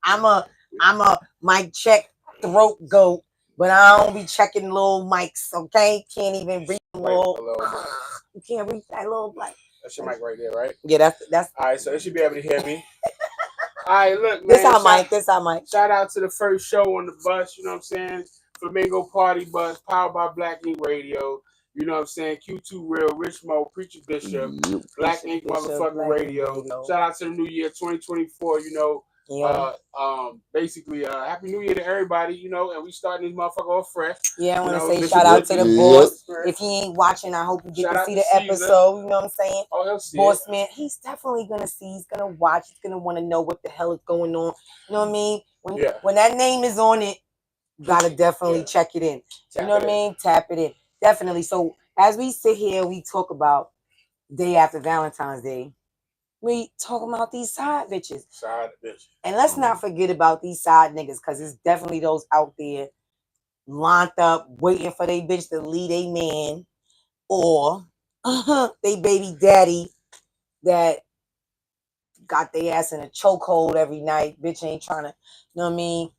I'm a mic check throat goat, but I don't be checking little mics. Okay, can't even reach little. You can't reach that little mic. That's your mic right there, right? Yeah, that's. All right, so it should be able to hear me. All right, look, man. This our mic. This our mic. Shout out to the first show on the bus. You know what I'm saying? Flamingo Party Bus, powered by Black Ink Radio. You know what I'm saying? Q2 Real, Rich Mo, Preacher Bishop, Black Ink Motherfucking Radio. Shout out to the new year 2024. You know, basically, Happy New Year to everybody. You know, and we starting this motherfucker off fresh. Yeah, I want to say shout out to the boss. If he ain't watching, I hope you get to see the episode. You know what I'm saying? Oh, he'll see Boss man, he's definitely gonna see. He's gonna watch. He's gonna want to know what the hell is going on. You know what I mean? When that name is on it, you gotta definitely check it in. You know what I mean? Tap it in. Definitely. So as we sit here, we talk about day after Valentine's Day. We talk about these side bitches. Side bitches. And let's not forget about these side niggas, because it's definitely those out there lined up waiting for their bitch to leave a man or they baby daddy that got their ass in a chokehold every night. Bitch ain't trying to, you know what I mean?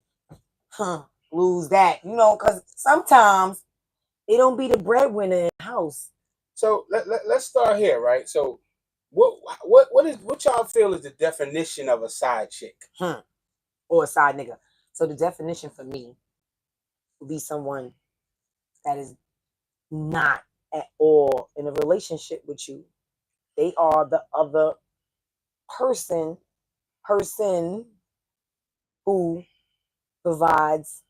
Lose that. You know, because sometimes it don't be the breadwinner in the house. So let's start here, right? So what y'all feel is the definition of a side chick? Or a side nigga. So the definition for me would be someone that is not at all in a relationship with you. They are the other person who provides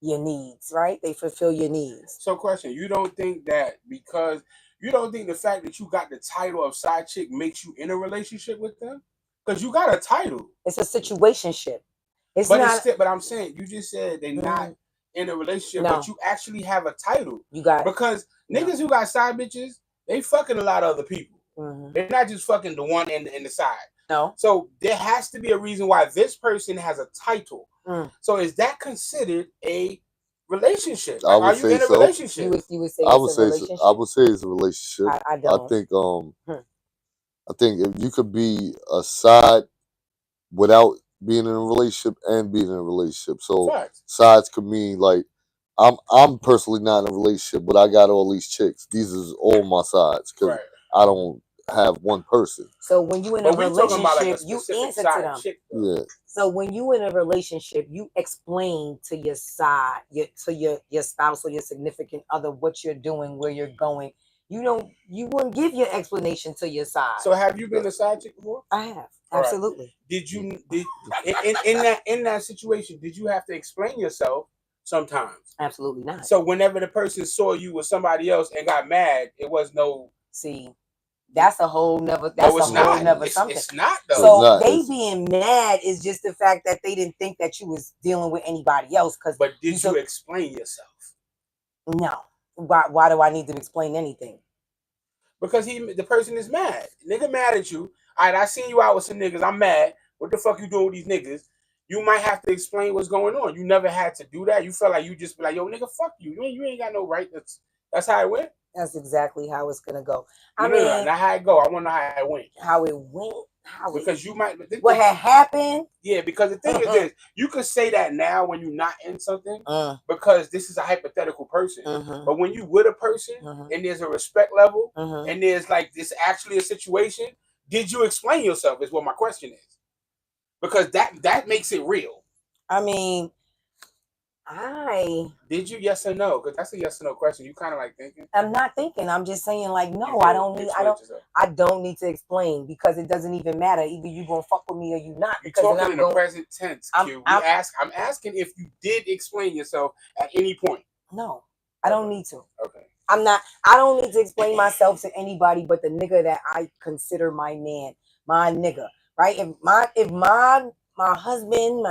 your needs, right? They fulfill your needs. So question, you don't think that because you don't think the fact that you got the title of side chick makes you in a relationship with them? Because you got a title. It's a situationship. But I'm saying, you just said they're not in a relationship, but you actually have a title. You got because niggas who got side bitches, they fucking a lot of other people. They're not just fucking the one in the side. No. So there has to be a reason why this person has a title. So is that considered a relationship? Like, are you in a relationship? You would say I would say it's a relationship. I don't. I think if you could be a side without being in a relationship and being in a relationship. So sides could mean like I'm personally not in a relationship, but I got all these chicks. These is all my sides because I don't have one person. So when you in a relationship, you answer to them. Yeah. So when you in a relationship, you explain to your side, your spouse or your significant other what you're doing, where you're going. You wouldn't give your explanation to your side. So have you been a side chick before? I have. Absolutely. Did you in that situation, did you have to explain yourself sometimes? Absolutely not. So whenever the person saw you with somebody else and got mad, it was no. See, that's a whole nother. That's a whole nother something. It's not though. So they being mad is just the fact that they didn't think that you was dealing with anybody else. But did you explain yourself? No. Why do I need to explain anything? Because the person is mad. Nigga mad at you. All right, I seen you out with some niggas. I'm mad. What the fuck you doing with these niggas? You might have to explain what's going on. You never had to do that. You felt like you just be like, yo, nigga, fuck you. You ain't got no right. That's how it went. That's exactly how it's gonna go. I mean, not how it go. I want to know how it went. How it went? Because you might. What had happened? Yeah, because the thing is this: you could say that now when you're not in something, because this is a hypothetical person. But when you with a person and there's a respect level and there's like this actually a situation, did you explain yourself? Is what my question is. Because that makes it real. I mean, did you yes or no? Because that's a yes or no question. You kind of like thinking. I'm not thinking. I'm just saying like no. I don't need to explain because it doesn't even matter. Either you gonna fuck with me or you not. You're talking in the present tense, Q. I'm asking if you did explain yourself at any point. No, I don't need to. Okay. I don't need to explain myself to anybody but the nigga that I consider my man, my nigga. Right? If my husband,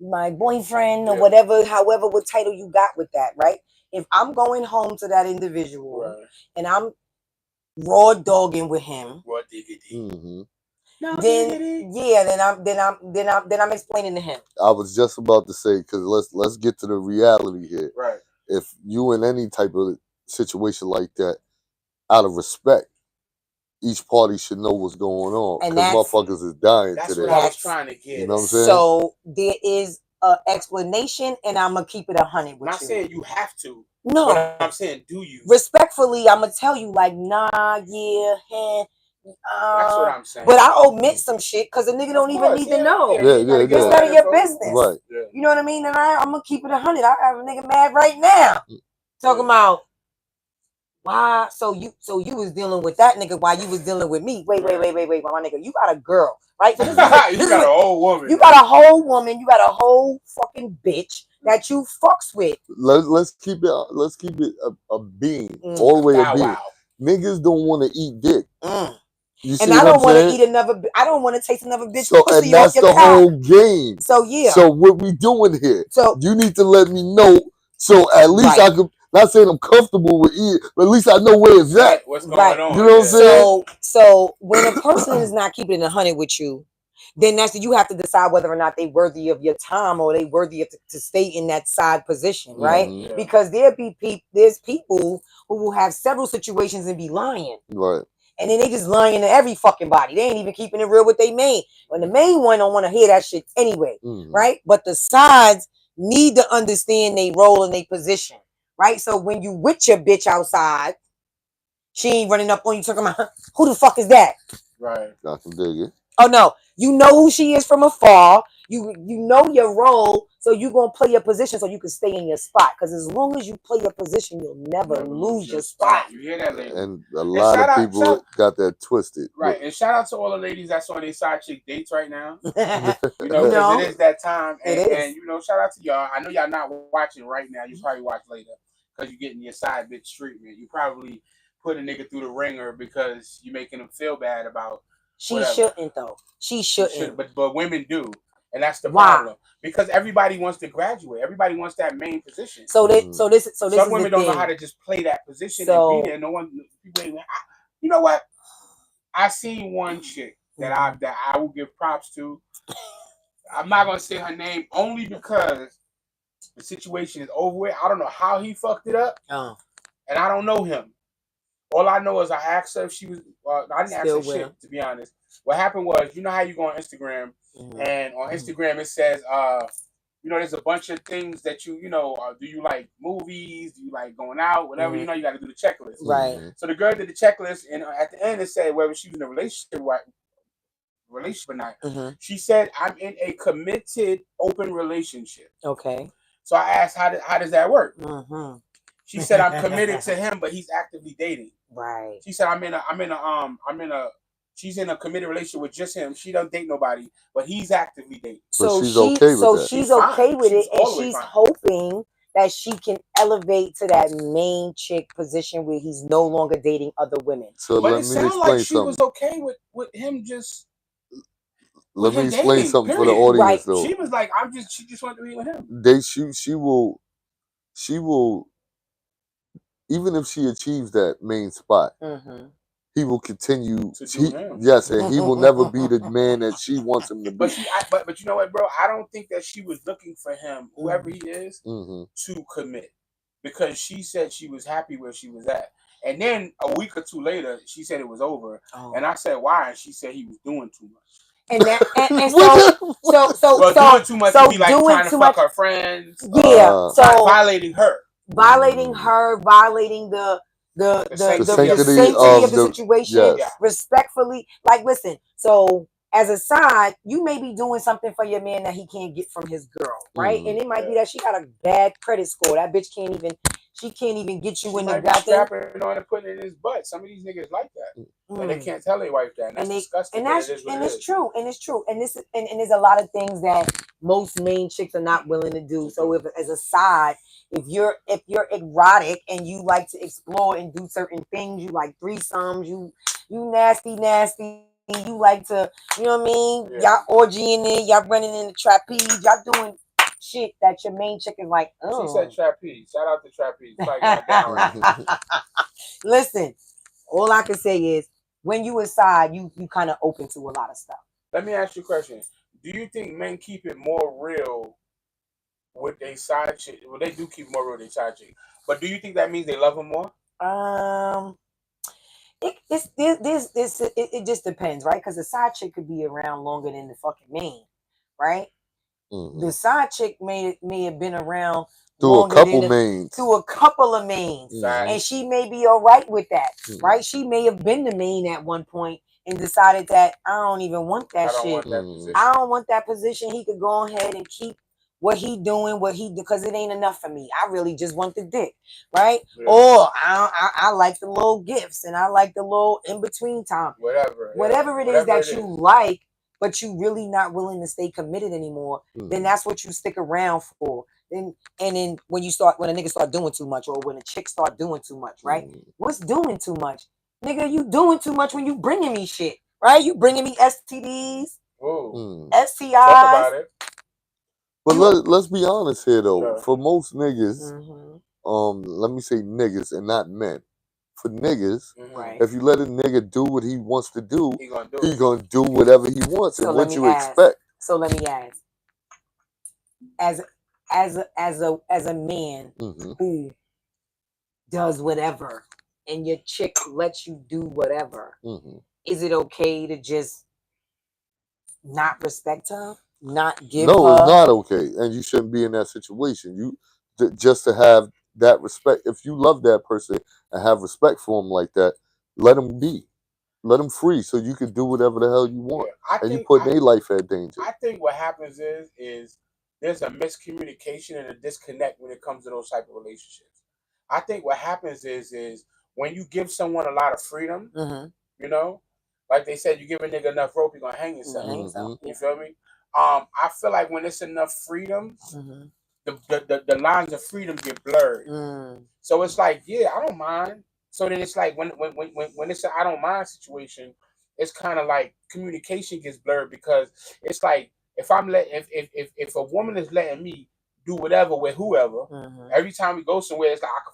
my boyfriend or whatever, however what title you got with that, right? If I'm going home to that individual and I'm raw dogging with him, then I'm explaining to him. I was just about to say, because let's get to the reality here. Right. If you in any type of situation like that, out of respect, each party should know what's going on And because motherfuckers is dying That's today. what I was trying to get. You know what I'm saying? So there is an explanation, and I'm gonna keep it 100 with I'm not you. saying you have to. No, but I'm saying, do you? Respectfully, I'm gonna tell you, like, nah, yeah, that's what I'm saying. But I omit some shit because the nigga don't even need to know. Yeah. It's none of your business. Right. Yeah. You know what I mean? And I'm gonna keep it 100. I have a nigga mad right now. Talking about why? So you was dealing with that nigga while you was dealing with me. Wait, my nigga. You got a girl, right? So you got a whole woman. You got a whole woman. You got a whole fucking bitch that you fucks with. Let's keep it a being. All the way a being. Niggas don't want to eat dick. You see and I don't want to eat another. I don't want to taste another bitch. So and that's the whole game. So yeah. So what we doing here? So you need to let me know. So at least I could. Not saying I'm comfortable with eating, but at least I know where it's at. What's going on? You know what I'm saying? So when a person is not keeping it 100 with you, then you have to decide whether or not they worthy of your time or they worthy of to stay in that side position, right? Mm-hmm. Because there's people who will have several situations and be lying, right? And then they just lying to every fucking body. They ain't even keeping it real with their main. When the main one don't want to hear that shit anyway, right? But the sides need to understand they role and they position, right? So when you with your bitch outside, she ain't running up on you talking about who the fuck is that? Right. I can dig it. Oh no, you know who she is from afar. You know your role, so you gonna play your position so you can stay in your spot. Because as long as you play your position, you'll never lose your spot. You hear that, lady? And a lot of people got that twisted. Right. And shout out to all the ladies that's on their side chick dates right now. You know, because it is that time. And you know, shout out to y'all. I know y'all not watching right now. You probably watch later because you're getting your side bitch treatment. You probably put a nigga through the ringer because you're making them feel bad about. She shouldn't though. She shouldn't. But women do. And that's the problem. Because everybody wants to graduate. Everybody wants that main position. So this some women don't know how to just play that position and be there. No one you know what? I seen one chick that I will give props to. I'm not gonna say her name only because the situation is over with. I don't know how he fucked it up. And I don't know him. All I know is I asked her if she was. I didn't ask her shit, to be honest. What happened was, you know how you go on Instagram, and on Instagram it says, you know, there's a bunch of things that you know, do you like movies? Do you like going out? Whatever, you know, you got to do the checklist. Right. So the girl did the checklist, and at the end it said whether she was in a relationship or not. She said, I'm in a committed, open relationship. Okay. So I asked, how does that work? She said, I'm committed to him, but he's actively dating. Right. She said, she's in a committed relationship with just him. She doesn't date nobody, but he's actively dating. So she's okay with that. She's okay with it, and she's hoping that she can elevate to that main chick position where he's no longer dating other women. So but it sounds like she was okay with him just. Let me explain something for the audience, though. She was like, she just wanted to be with him. She will, even if she achieves that main spot, he will continue. Yes, and he will never be the man that she wants him to be. But you know what, bro? I don't think that she was looking for him, whoever he is, to commit, because she said she was happy where she was at. And then a week or two later, she said it was over. And I said, why? And she said he was doing too much. And that, and so doing too much to be like trying to fuck her friends. Yeah. So violating her. Violating the sanctity of the situation. Yes. Respectfully. Like, listen, so as a side, you may be doing something for your man that he can't get from his girl, right? And it might be that she got a bad credit score. That bitch can't even get you in the goddamn. Strapping on and putting it in his butt. Some of these niggas like that, and they can't tell their wife that. And that's disgusting. And it's true. And there's a lot of things that most main chicks are not willing to do. So if as a side, if you're erotic and you like to explore and do certain things, you like threesomes, you nasty. You like to, you know what I mean? Yeah. Y'all orgy in there, y'all running in the trapeze, y'all doing shit that your main chick is like, oh. She said trapeze. Shout out to trapeze. Like listen, all I can say is when you inside, you kind of open to a lot of stuff. Let me ask you a question. Do you think men keep it more real with their side chick? Well, they do keep more real with their side chick. But do you think that means they love them more? It just depends, right? Because the side chick could be around longer than the fucking main, right? The side chick may have been around through a couple mains. Through a couple of mains. And she may be all right with that, right? She may have been the main at one point and decided that I don't even want that shit. I don't want that position. He could go ahead and keep what he doing, because it ain't enough for me. I really just want the dick, right? Yeah. Or I like the little gifts and I like the little in between time. Whatever it is that you like, but you really not willing to stay committed anymore, then that's what you stick around for. Then when a nigga start doing too much, or when a chick start doing too much, right? What's doing too much? Nigga, you doing too much when you bringing me shit, right? You bringing me STDs, STIs. Talk about it. But let's be honest here though. Sure. For most niggas, let me say niggas and not men. For niggas, if you let a nigga do what he wants to do, he gonna do whatever he wants and what you expect. So let me ask, as a man who does whatever, and your chick lets you do whatever, is it okay to just not respect her? Not give her? No, it's not okay, and you shouldn't be in that situation. You just to have that respect. If you love that person and have respect for them like that, let them be, let them free, so you can do whatever the hell you want, and you put their life at danger. I think what happens is there's a miscommunication and a disconnect when it comes to those type of relationships. I think what happens is when you give someone a lot of freedom, you know, like they said, you give a nigga enough rope, you're gonna hang yourself. You feel me? I feel like when it's enough freedom, the lines of freedom get blurred. So it's like, yeah, I don't mind. So then it's like when it's an I don't mind situation, it's kind of like communication gets blurred, because it's like if a woman is letting me do whatever with whoever, every time we go somewhere, it's like I can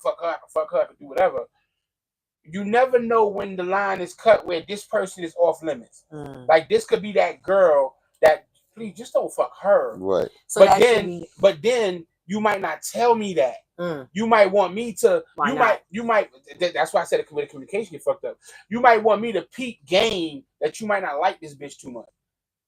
fuck her, I can do whatever. You never know when the line is cut where this person is off limits. Like this could be that girl that, please just don't fuck her. Right. So but then you might not tell me that. You might want me to. You might. That's why I said the communication get fucked up. You might want me to peep game that you might not like this bitch too much.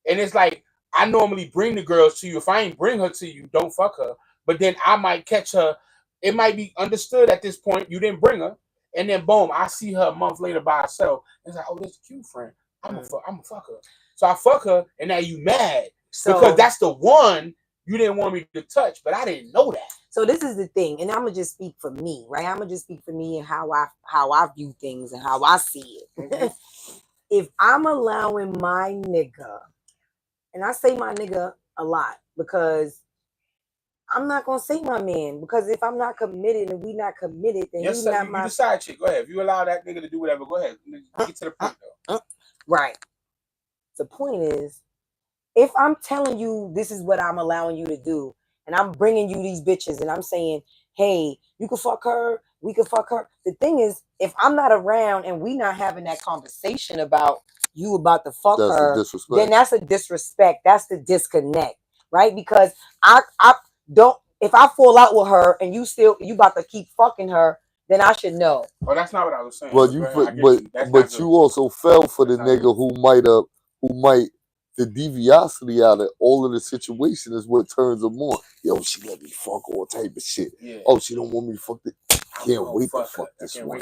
And it's like, I normally bring the girls to you. If I ain't bring her to you, don't fuck her. But then I might catch her. It might be understood at this point you didn't bring her, and then boom, I see her a month later by herself. It's like, oh, this is a cute friend. I'm a fuck her. So I fuck her, and now you mad because that's the one you didn't want me to touch, but I didn't know that. So this is the thing, and I'm gonna just speak for me, right? I'm gonna just speak for me and how I view things and how I see it. If I'm allowing my nigga, and I say my nigga a lot because I'm not gonna say my man, because if I'm not committed and we not committed, then he's not my side chick. Go ahead. If you allow that nigga to do whatever, go ahead. Get to the point though. Right. The point is, if I'm telling you this is what I'm allowing you to do, and I'm bringing you these bitches, and I'm saying, hey, you can fuck her, we can fuck her. The thing is, if I'm not around and we not having that conversation about you about to fuck her, then that's a disrespect. That's the disconnect, right? Because I don't. If I fall out with her and you about to keep fucking her, then I should know. Oh, that's not what I was saying. Well, but you also fell for the nigga who might. The deviosity out of all of the situation is what turns them on. Yo, she let me fuck all type of shit. Yeah. Oh, she don't want me to fuck it. Can't wait to fuck this one.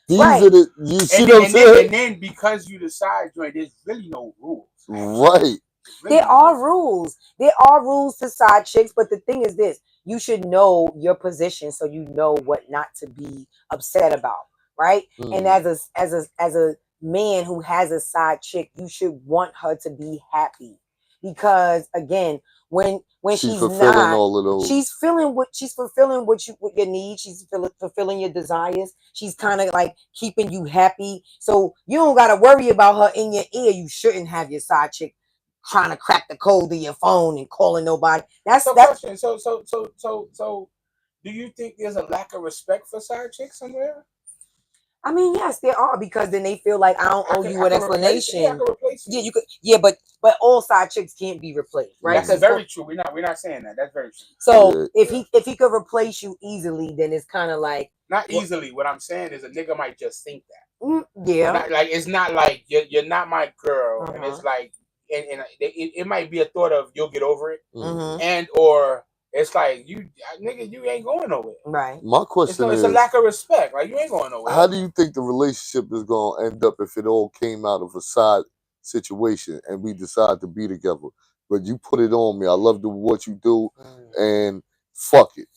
These are the, you see what I'm saying? And then because you decide, there's really no rules. Right. There are rules. There are rules to side chicks, but the thing is this: you should know your position so you know what not to be upset about, right? And as a man who has a side chick, you should want her to be happy, because again, when she's not, all of those. she's fulfilling what your needs, she's fulfilling your desires, she's kind of like keeping you happy, so you don't got to worry about her in your ear. You shouldn't have your side chick trying to crack the code of your phone and calling nobody. Question. So do you think there's a lack of respect for side chicks somewhere? I mean, yes, there are, because then they feel like I don't owe you an explanation. I can replace you could. Yeah, but all side chicks can't be replaced, right? That's very true. We're not saying that. That's very true. So if he could replace you easily, then it's kind of like not easily. What I'm saying is a nigga might just think that. Yeah. Like it's not like you're not my girl, and it's like, and it might be a thought of you'll get over it, and or it's like you nigga, you ain't going nowhere. Right. My question it's a lack of respect. Like you ain't going nowhere. How do you think the relationship is gonna end up if it all came out of a side situation and we decide to be together? But you put it on me. I love what you do, and fuck it.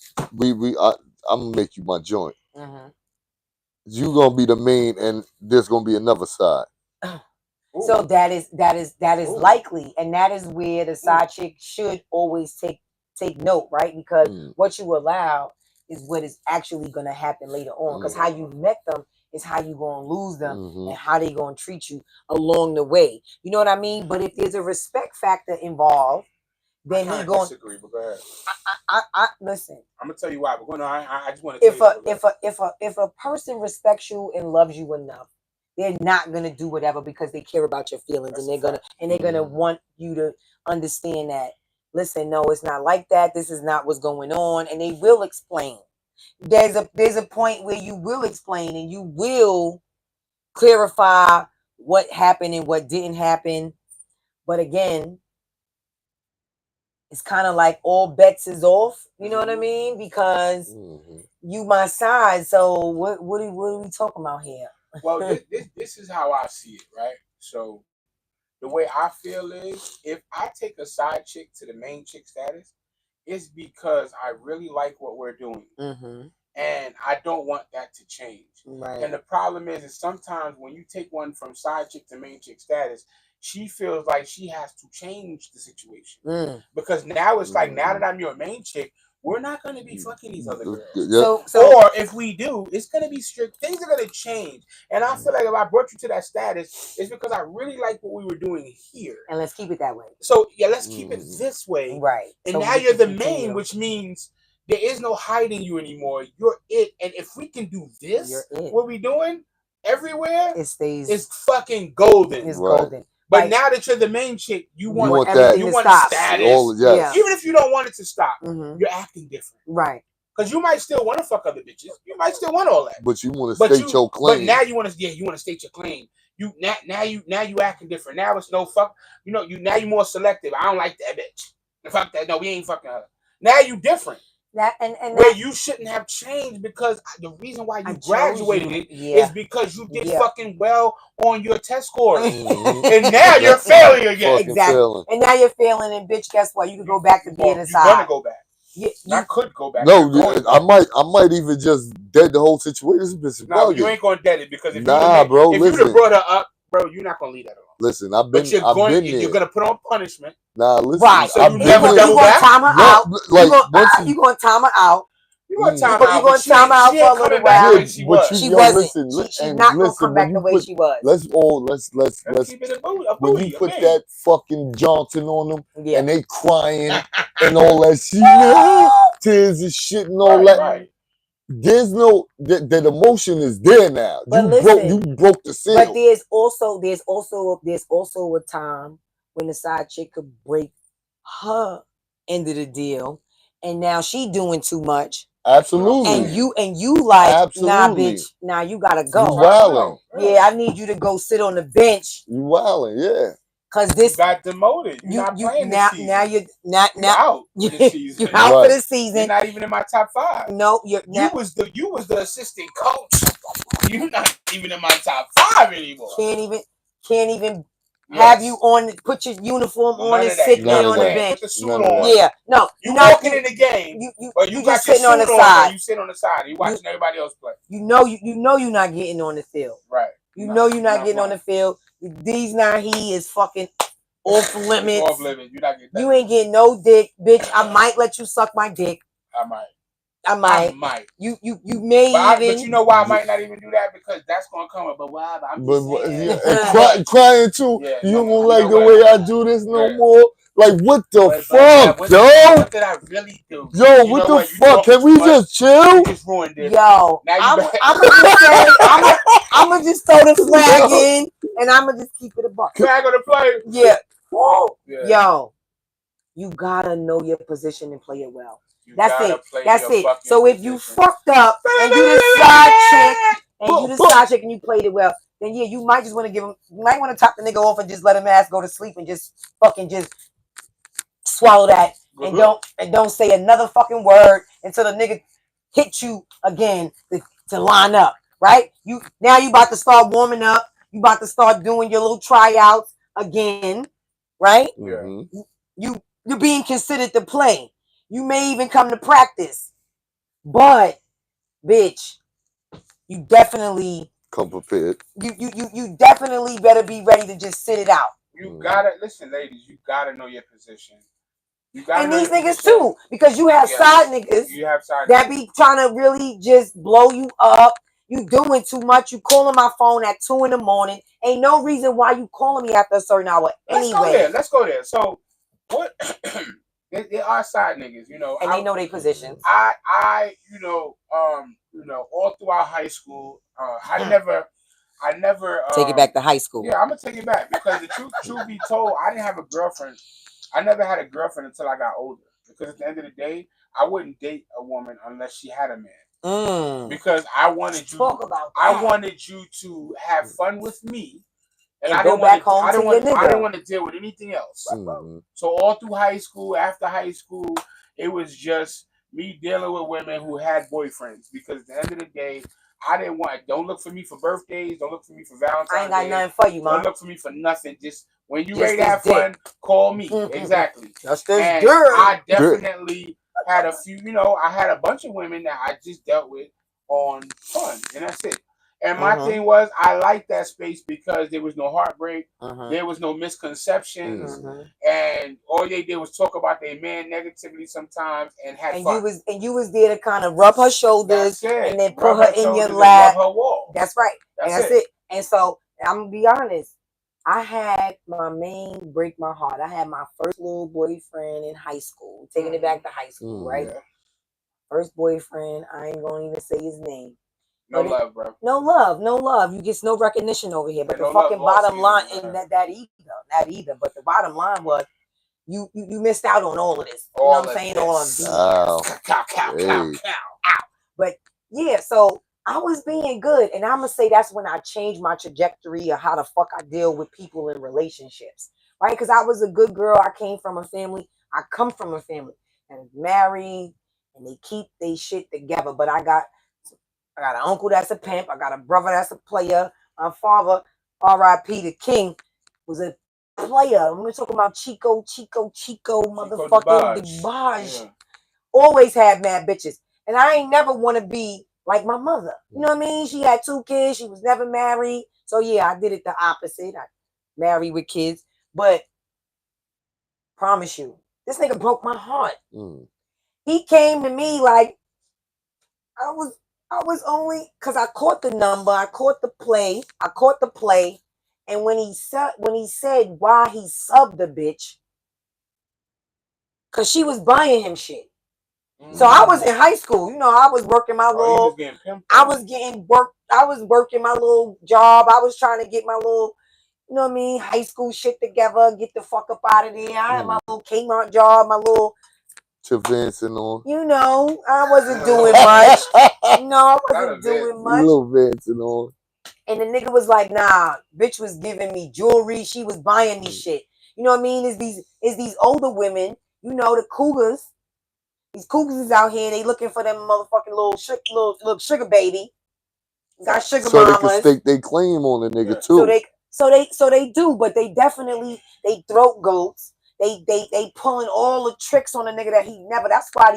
I'm gonna make you my joint. You gonna be the main, and there's gonna be another side. So that is likely, and that is where the side chick should always take note, right? Because what you allow is what is actually gonna happen later on. Because how you met them is how you gonna lose them, and how they gonna treat you along the way. You know what I mean? But if there's a respect factor involved, then he going to disagree. But go ahead. I listen. I'm gonna tell you why. But going on, I just want to tell you. If a person respects you and loves you enough, they're not gonna do whatever because they care about your feelings. That's and they're gonna want you to understand that. Listen, no, it's not like that. This is not what's going on, and they will explain. There's a point where you will explain and you will clarify what happened and what didn't happen. But again, it's kind of like all bets is off. You know what I mean? Because you my side. So what are we talking about here? Well, this is how I see it, right? So the way I feel is if I take a side chick to the main chick status, it's because I really like what we're doing. And I don't want that to change. Right. And the problem is sometimes when you take one from side chick to main chick status, she feels like she has to change the situation. Because now it's like, now that I'm your main chick, we're not going to be fucking these other girls. So, or if we do, it's going to be strict. Things are going to change. And I feel like if I brought you to that status, it's because I really like what we were doing here. And let's keep it that way. So, yeah, let's keep it this way. Right. And so now you're the main, which means there is no hiding you anymore. You're it. And if we can do this, what we doing everywhere, it's fucking golden. It's golden. But now that you're the main chick, you want everything you want stop. status. Yes. Even if you don't want it to stop, you're acting different. Right. Because you might still want to fuck other bitches. You might still want all that. But you want to state your claim. But now you want to state your claim. You now you acting different. Now it's no fuck. You know, now you more selective. I don't like that bitch. Fuck that. No, we ain't fucking her. Now you different. That and where you shouldn't have changed, because the reason why you graduated is because you did fucking well on your test scores. And now you're failing again. Exactly. And now you're failing, and bitch, guess what? You can go back to being inside. You're gonna go back. I could go back. No, I might even just dead the whole situation. No, you ain't gonna dead it, because if bro, if you'd have brought her up, bro, you're not gonna leave that alone. Listen, I've been there. You're gonna put on punishment. Nah, listen. Right. So you're gonna time her out. You're gonna time her out. You're gonna time her out for a little while. She wasn't. She's not gonna come back the way she was. Let's keep it a booty. When you put that fucking Johnson on them, and they crying and all that shit, tears and shit and all that. Right. There's no that emotion is there now. You broke the seal. But there's also a time when the side chick could break her end of the deal, and now she doing too much. Absolutely. And you like, absolutely. Nah, bitch, now you gotta go. You wilding. Yeah, I need you to go sit on the bench. You wilding, yeah. Cause this got demoted. You're not playing this season. Now you're not out for the season. You're out for the season. You're not even in my top 5. No, you was the assistant coach. You're not even in my top 5 anymore. Can't even have you on. Put your uniform on and sit there on the bench. Put the suit on. Yeah, no. You walking in the game. You just sitting on the side. You sit on the side. You watching everybody else play. You know you're not getting on the field. Right. You know you're not getting on the field. These now he is fucking off limits. Off limits. You're not getting that. You ain't getting no dick, bitch. I might let you suck my dick. I might. You may but you know why I might not even do that? Because that's gonna come up. But why? I'm just crying too. Yeah, you don't like the way I do this no more. Like, what the fuck, yo? What did I really do? Yo, what the fuck? Can we just chill? You just ruined this. Yo, I'm gonna just throw the flag in, and I'm gonna just keep it a buck. Flag on the play. Yeah. Yo, you gotta know your position and play it well. That's it. So if you fucked up and you the side chick and you the side chick and you played it well, then yeah, you might just want to give him, you might want to top the nigga off and just let him ass go to sleep and just fucking just swallow that and don't say another fucking word until the nigga hit you again to line up, right? You about to start warming up. You about to start doing your little tryouts again, right? Mm-hmm. You're being considered to play. You may even come to practice, but bitch, you definitely come prepared. You definitely better be ready to just sit it out. You gotta listen, ladies. You gotta know your position. You gotta and know these your niggas position. too, because you have side niggas. You have side that be trying to really just blow you up. You doing too much. You calling my phone at 2 a.m. Ain't no reason why you calling me after a certain hour. Anyway, let's go there. So what? They are side niggas, you know, and they know their positions. I, all throughout high school, I never take it back to high school. Yeah, I'm gonna take it back because the truth be told, I didn't have a girlfriend. I never had a girlfriend until I got older. Because at the end of the day, I wouldn't date a woman unless she had a man. Because I wanted you. I wanted you to have fun with me. And I didn't want to deal with anything else. Mm-hmm. So all through high school, after high school, it was just me dealing with women who had boyfriends. Because at the end of the day, I didn't want. Don't look for me for birthdays. Don't look for me for Valentine's Day. I ain't got nothing for you, man. Don't look for me for nothing. Just when you ready to have fun, call me. Exactly. That's this and dirt. I definitely had a few. You know, I had a bunch of women that I just dealt with on fun, and that's it. And my thing was, I liked that space because there was no heartbreak, there was no misconceptions, and all they did was talk about their man negatively sometimes and had fun. You was there to kind of rub her shoulders and then put her in your lap. Rub her wall. That's right. That's it. And so I'm gonna be honest. I had my main break my heart. I had my first little boyfriend in high school. Taking it back to high school, right? Yeah. First boyfriend. I ain't gonna even say his name. No love, bro. No love. You get no recognition over here. But the fucking bottom line, and that either. But the bottom line was, you missed out on all of this. You know what I'm saying? All of these. Cow. But yeah, so I was being good, and I'm gonna say that's when I changed my trajectory of how the fuck I deal with people in relationships, right? Because I was a good girl. I come from a family that is married, and they keep their shit together. But I got an uncle that's a pimp. I got a brother that's a player. My father, R.I.P. the King, was a player. We're talking about Chico, motherfucking DeBarge. Yeah. Always had mad bitches. And I ain't never want to be like my mother. You know what I mean? She had 2 kids. She was never married. So yeah, I did it the opposite. I married with kids. But promise you, this nigga broke my heart. He came to me like I was only because I caught the number, I caught the play, and when he said why he subbed the bitch, because she was buying him shit. So I was in high school, you know, I was working my little, I was working my little job, I was trying to get my little, you know what I mean, high school shit together, get the fuck up out of there. I had my little Kmart job, my little Vance and all. You know, I wasn't doing much. No, I wasn't doing much. Little Vance and all. And the nigga was like, nah, bitch was giving me jewelry. She was buying me shit. You know what I mean? Is these older women, you know, the cougars. These cougars is out here. They looking for them motherfucking little sugar baby. Got sugar mamas. So they can stake their claim on the nigga too. So they do, but they definitely, they throat goats. They pulling all the tricks on a nigga that he never. That's why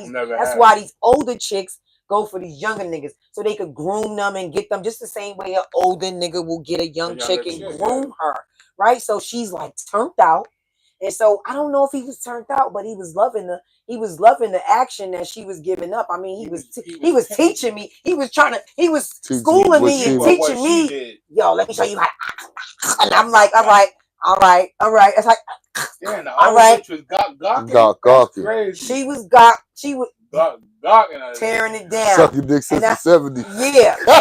these older chicks go for these younger niggas, so they could groom them and get them just the same way an older nigga will get a young chick and groom her, right? So she's like turned out, and so I don't know if he was turned out, but he was loving the action that she was giving up. I mean, he was teaching me. He was schooling me and teaching me. Yo, let me show you how. And I'm like, all right. It's like. Yeah, the other bitch was gawking. She was tearing it down. Sucking dick since the 70s. Yeah. And I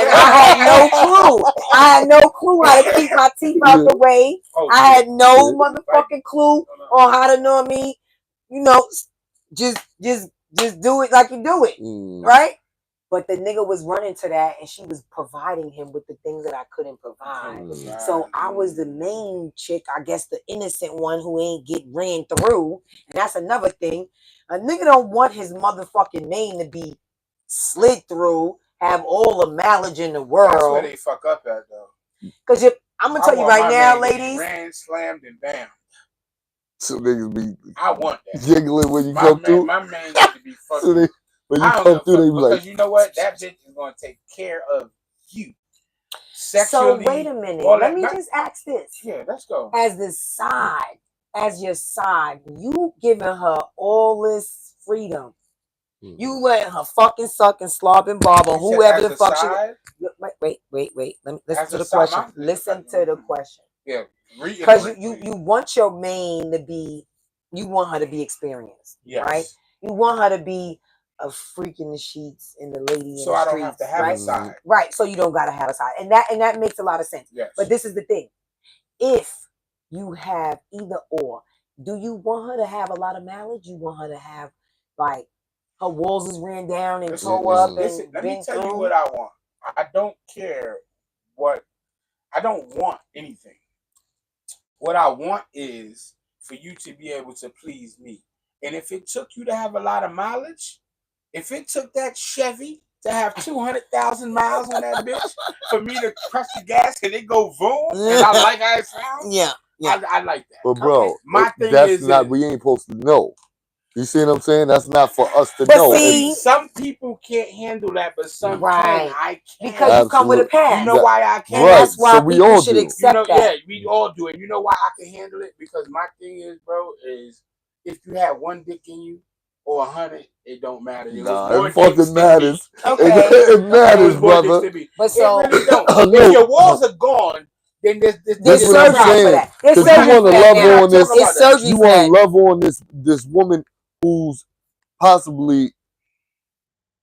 had no clue how to keep my teeth out the way. I had no motherfucking clue on how to know me. You know, just do it like you do it. Right? But the nigga was running to that, and she was providing him with the things that I couldn't provide. So I was the main chick, I guess the innocent one who ain't get ran through. And that's another thing. A nigga don't want his motherfucking name to be slid through, have all the mileage in the world. That's where they fuck up at, though. Because I'm going to tell you right now, ladies. Ran, slammed, and bam. So niggas be I want that. jiggling when you come through. My man needs to be fucking. So when you come through, they be like, because you know what? That bitch is going to take care of you. Sexually. So wait a minute. Let me just ask this. Yeah, let's go. As your side, you giving her all this freedom. You letting her fucking suck and slop and bob or whoever the fuck she. Wait. Listen to the question. Listen to the question. Yeah. Because you want your main to be, you want her to be experienced. Yes. Right? You want her to be a freak in the sheets and the lady in the streets. So I don't have to have a side. Right. So you don't gotta have a side. And that makes a lot of sense. Yes. But this is the thing. If you have either or, do you want her to have a lot of mileage? You want her to have like her walls is ran down and tore up. Let me tell you what I want. I don't care what. I don't want anything. What I want is for you to be able to please me. And if it took you to have a lot of mileage, if it took that Chevy to have 200,000 miles on that bitch for me to press the gas and it go boom, and I like how it sounds, yeah. I like that. But bro, my thing that's is not. We ain't supposed to know. You see what I'm saying? That's not for us to know. See, some people can't handle that, but some can. I can. Because you come with a past. You know why I can? Right. That's why so we people all should do. accept that. Yeah, we all do it. You know why I can handle it? Because my thing is, bro, is if you have one dick in you or 100, it don't matter. It fucking matters. Okay. It matters, brother. But so it really don't. If your walls are gone, then there's what I'm saying. Because you want to love on this. You want to love on this woman who's possibly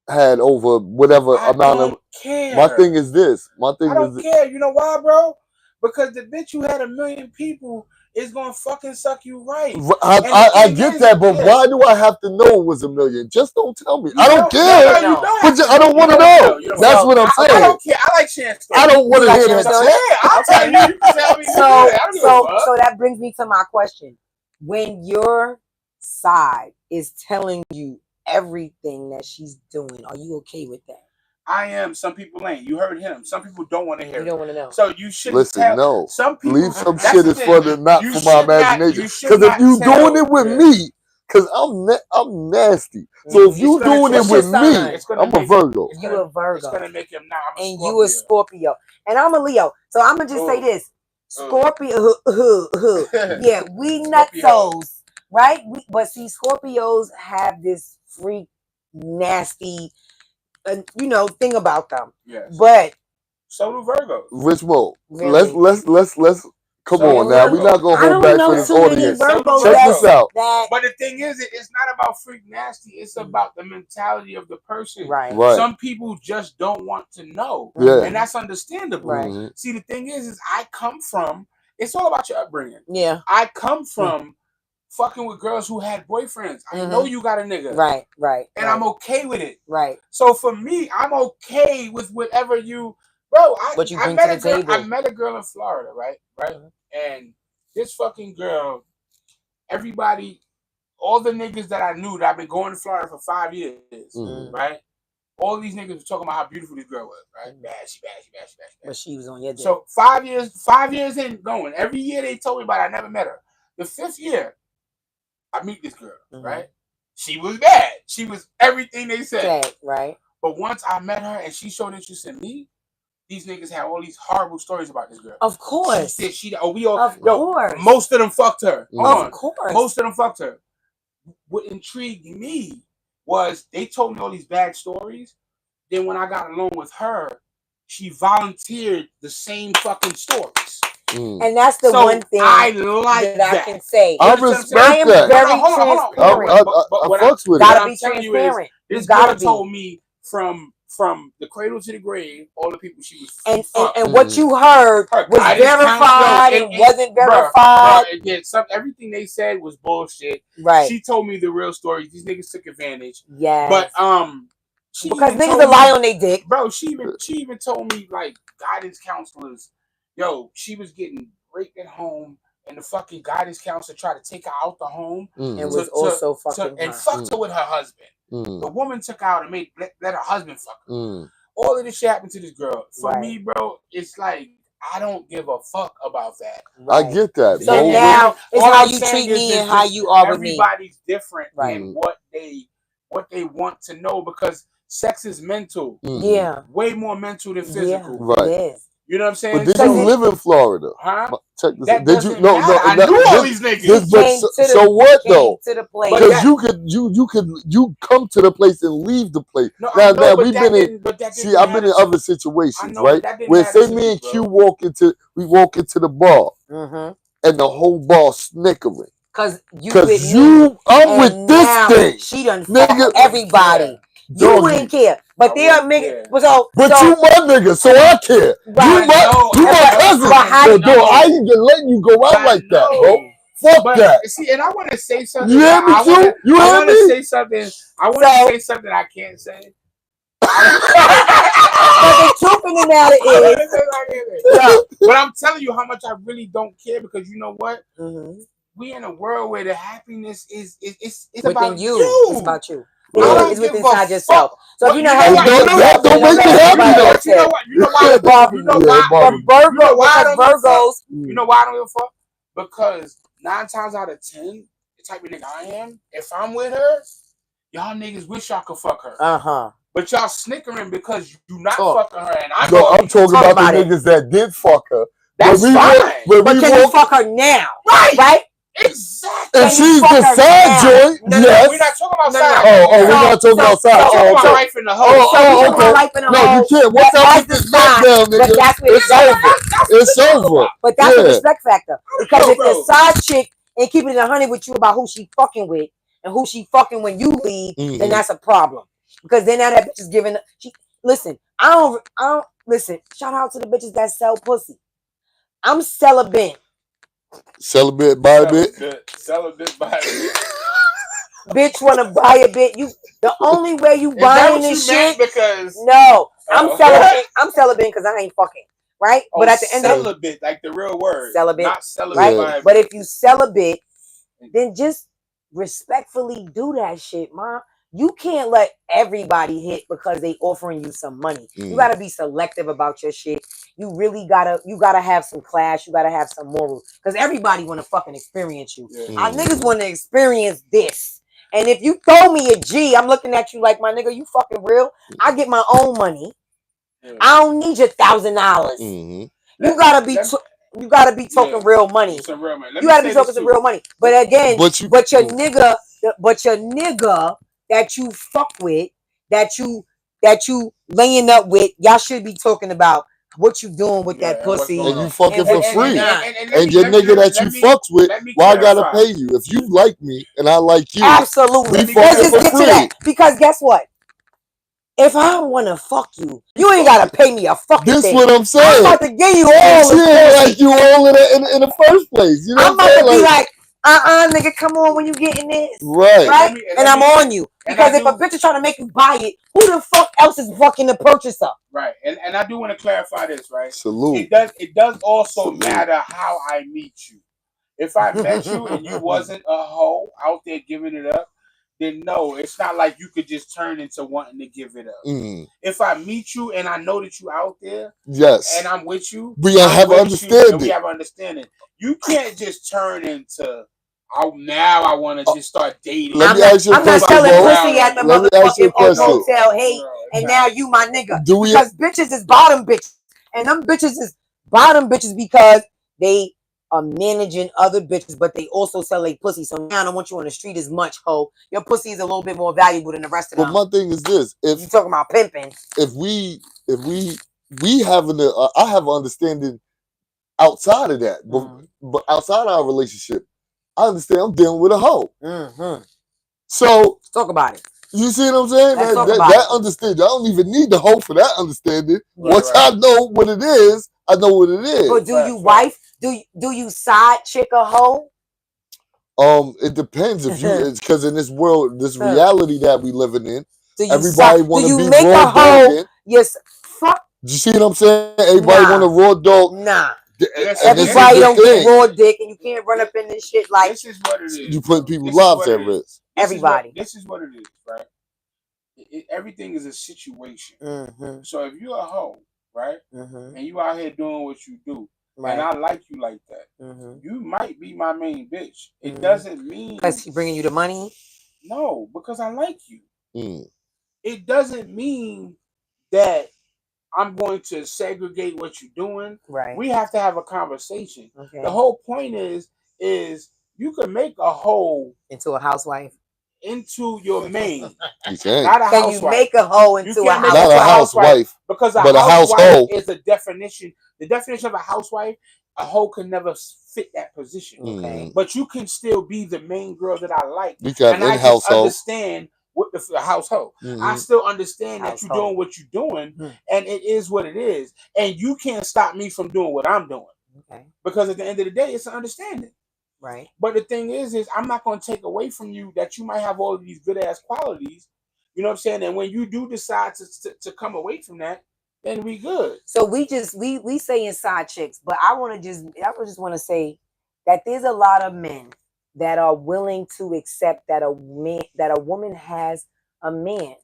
had over whatever amount of. Care. My thing is this. I don't care. You know why, bro? Because the bitch who had 1 million people is gonna fucking suck you right. I get that, but why do I have to know it was 1 million? Just don't tell me. I don't care. I don't want to know. That's what I'm saying. I don't care. I like sharing stories. I don't want to hear that. Yeah, I'll tell you. You can tell me. So that brings me to my question. When your side is telling you everything that she's doing, are you okay with that? I am. Some people ain't. You heard him. Some people don't want to hear it. You don't want to know. So you should listen. No. Some people leave some shit is for the not for my imagination. Because if you doing it with me, because I'm nasty. So if you doing it with me, I'm a Virgo. You a Virgo. It's gonna make him now. And you a Scorpio. And I'm a Leo. So I'm gonna just say this. Scorpio. Yeah, we nutsos, right? But see, Scorpios have this freak, nasty. Thing about them. Yes. But so do Virgo. Rich Mo, really? let's come on now. We're not gonna hold back for this audience. Check this out. But the thing is, it's not about freak nasty. It's about the mentality of the person. Right. Some people just don't want to know. Yeah. And that's understandable. Right. Mm-hmm. See, the thing is I come from. It's all about your upbringing. Yeah. I come from. Fucking with girls who had boyfriends. I know you got a nigga. Right. And I'm okay with it. Right. So for me, I'm okay with whatever you... Bro, I met a girl in Florida, right? Mm-hmm. And this fucking girl, everybody, all the niggas that I knew that I've been going to Florida for 5 years, right? All these niggas were talking about how beautiful this girl was, right? Bad. But she was on your dick. So 5 years in going. Every year they told me about it. I never met her. The 5th year, I meet this girl, right? She was bad. She was everything they said. Right. But once I met her and she showed interest in me, these niggas had all these horrible stories about this girl. Of course. Of course. Most of them fucked her. Of course. Most of them fucked her. What intrigued me was they told me all these bad stories. Then when I got along with her, she volunteered the same fucking stories. And that's the one thing I like that I can say. I respect that. I am very transparent. I fucks with it. Gotta be transparent. This girl told me from the cradle to the grave, all the people she was and what you heard was verified and wasn't verified. Everything they said was bullshit. Right. She told me the real story. These niggas took advantage. Yeah. But Because niggas will lie on their dick. Bro, she even told me, like, guidance counselors, yo, she was getting raped at home, and the fucking guidance counselor tried to take her out the home and was also fucking and fucked her with her husband. The woman took out and let her husband fuck her. All of this shit happened to this girl. For me, bro, it's like, I don't give a fuck about that. Right. I get that. So now it's how you treat me and how you are with me. Everybody's different in what they want to know, because sex is mental. Yeah. Way more mental than physical. Yeah, right. It is. You know what I'm saying? But did you live in Florida? Huh? Check this out. Did you? No. I knew all these niggas. So what though? To the place. Because you come to the place and leave the place. No, now we've been in. See, I've been in other situations, right? Where say me and Q walk into the bar, and the whole bar snickering. Cause I'm with this thing. She done fucked everybody. You wouldn't care, but they are niggas. But you my nigga, so I care. Right. You my cousin. I ain't even letting you go out like that, bro. Fuck that. See, and I want to say something. You hear me, Q? You hear me? I want to say something. I want to say something I can't say. But the truth in the matter is, but I'm telling you how much I really don't care, because you know what? We in a world where the happiness is it's about you. It's about you. It's within inside yourself. So if you're not happy, don't make me happy though. You know why? You know why? Virgos. You know why I don't give a fuck? Because 9 times out of 10, the type of nigga I am, if I'm with her, y'all niggas wish y'all could fuck her. But y'all snickering because you not fucking her, and I'm talking about the niggas that did fuck her. That's fine. But can you fuck her now? Right? Exactly. If she's the side joint, yes. We're not talking about side. We're not talking about side. We're talking about life in the hole. Okay. No, you can't. What's up with this smackdown, nigga? But that's where it's over. But that's the respect factor. Because if the side chick ain't keeping it 100 with you about who she fucking with and who she fucking when you leave, then that's a problem. Because then now that bitch is giving. Listen, I don't listen. Shout out to the bitches that sell pussy. I'm celibate. Celibate, buy a bit. Celibate, buy a bit. Bitch wanna buy a bit. The only way you buying this shit. Because no, I'm celibate. I'm celibate because I ain't fucking. Right? But at the end of celibate, like the real word. Celibate. Not celibate. Right? But if you celibate, then just respectfully do that shit, ma. You can't let everybody hit because they offering you some money. You gotta be selective about your shit. You really gotta have some class. You gotta have some morals. Because everybody wanna fucking experience you. Our niggas wanna experience this. And if you throw me a G, I'm looking at you like, my nigga, you fucking real. I get my own money. I don't need your $1,000. You gotta be talking real money. Some real money. You gotta be talking some real money. But again, but your nigga that you fuck with, that you laying up with, y'all should be talking about what you doing with that pussy. And you fucking for free. And your nigga that you fucks with, why I gotta pay you? If you like me and I like you, absolutely. We fucking for free. Because guess what? If I want to fuck you, you ain't gotta pay me a fucking thing. This what I'm saying. I'm about to give you all the shit like you all in the first place. You know I'm about to be like, nigga, come on when you getting this. Right? And I'm on you. Because if a bitch is trying to make you buy it, who the fuck else is fucking the purchaser? Right. And I do want to clarify this, right? Salute. It does also matter how I meet you. If I met you and you wasn't a hoe out there giving it up, then no, it's not like you could just turn into wanting to give it up. If I meet you and I know that you out there, yes, and I'm with you, we have understanding. We have understanding. You can't just turn into, now I want to just start dating. Let me ask you a question. I'm not selling pussy at the motherfucking hotel. Hey, and now you my nigga. Because bitches is bottom bitches. And them bitches is bottom bitches because they are managing other bitches, but they also sell a pussy. So now I don't want you on the street as much, ho. Your pussy is a little bit more valuable than the rest of them. But my thing is this: if you talking about pimping, if we having I have an understanding outside of that, but outside our relationship, I understand I'm dealing with a hoe. So let's talk about it. You see what I'm saying? That understanding. I don't even need the hoe for that understanding. Once I know what it is, I know what it is. But do you do you side chick a hoe? It depends if you, because in this world, this reality that we living in, Everybody want to be make raw a hoe? dogging. Yes, fuck. You see what I'm saying? Everybody want a raw dog. Nah. Everybody don't get raw dick, and you can't run up in this shit like. This is what it is. You putting people's lives at risk. Everybody. This is what it is, right? Everything is a situation. Mm-hmm. So if you're a hoe, right, mm-hmm. and you out here doing what you do, right. and I like you like that, mm-hmm. you might be my main bitch. It mm-hmm. doesn't mean because he's bringing you the money. No, because I like you. Mm. It doesn't mean that I'm going to segregate what you're doing. Right. We have to have a conversation. Okay. The whole point is you can make a hoe into a housewife. Into your main. You can. Not a can housewife. You make a hoe into a housewife? Not a housewife. Because a housewife is a definition. The definition of a housewife, a hoe can never fit that position. Okay. But you can still be the main girl that I like. Because and I just understand what the household. Mm-hmm. I still understand that you're doing what you're doing, and it is what it is. And you can't stop me from doing what I'm doing. Okay. Because at the end of the day, it's an understanding. Right. But the thing is I'm not going to take away from you that you might have all of these good ass qualities. You know what I'm saying? And when you do decide to come away from that, then we good. So we saying side chicks, but I just want to say that there's a lot of men that are willing to accept that a woman has a man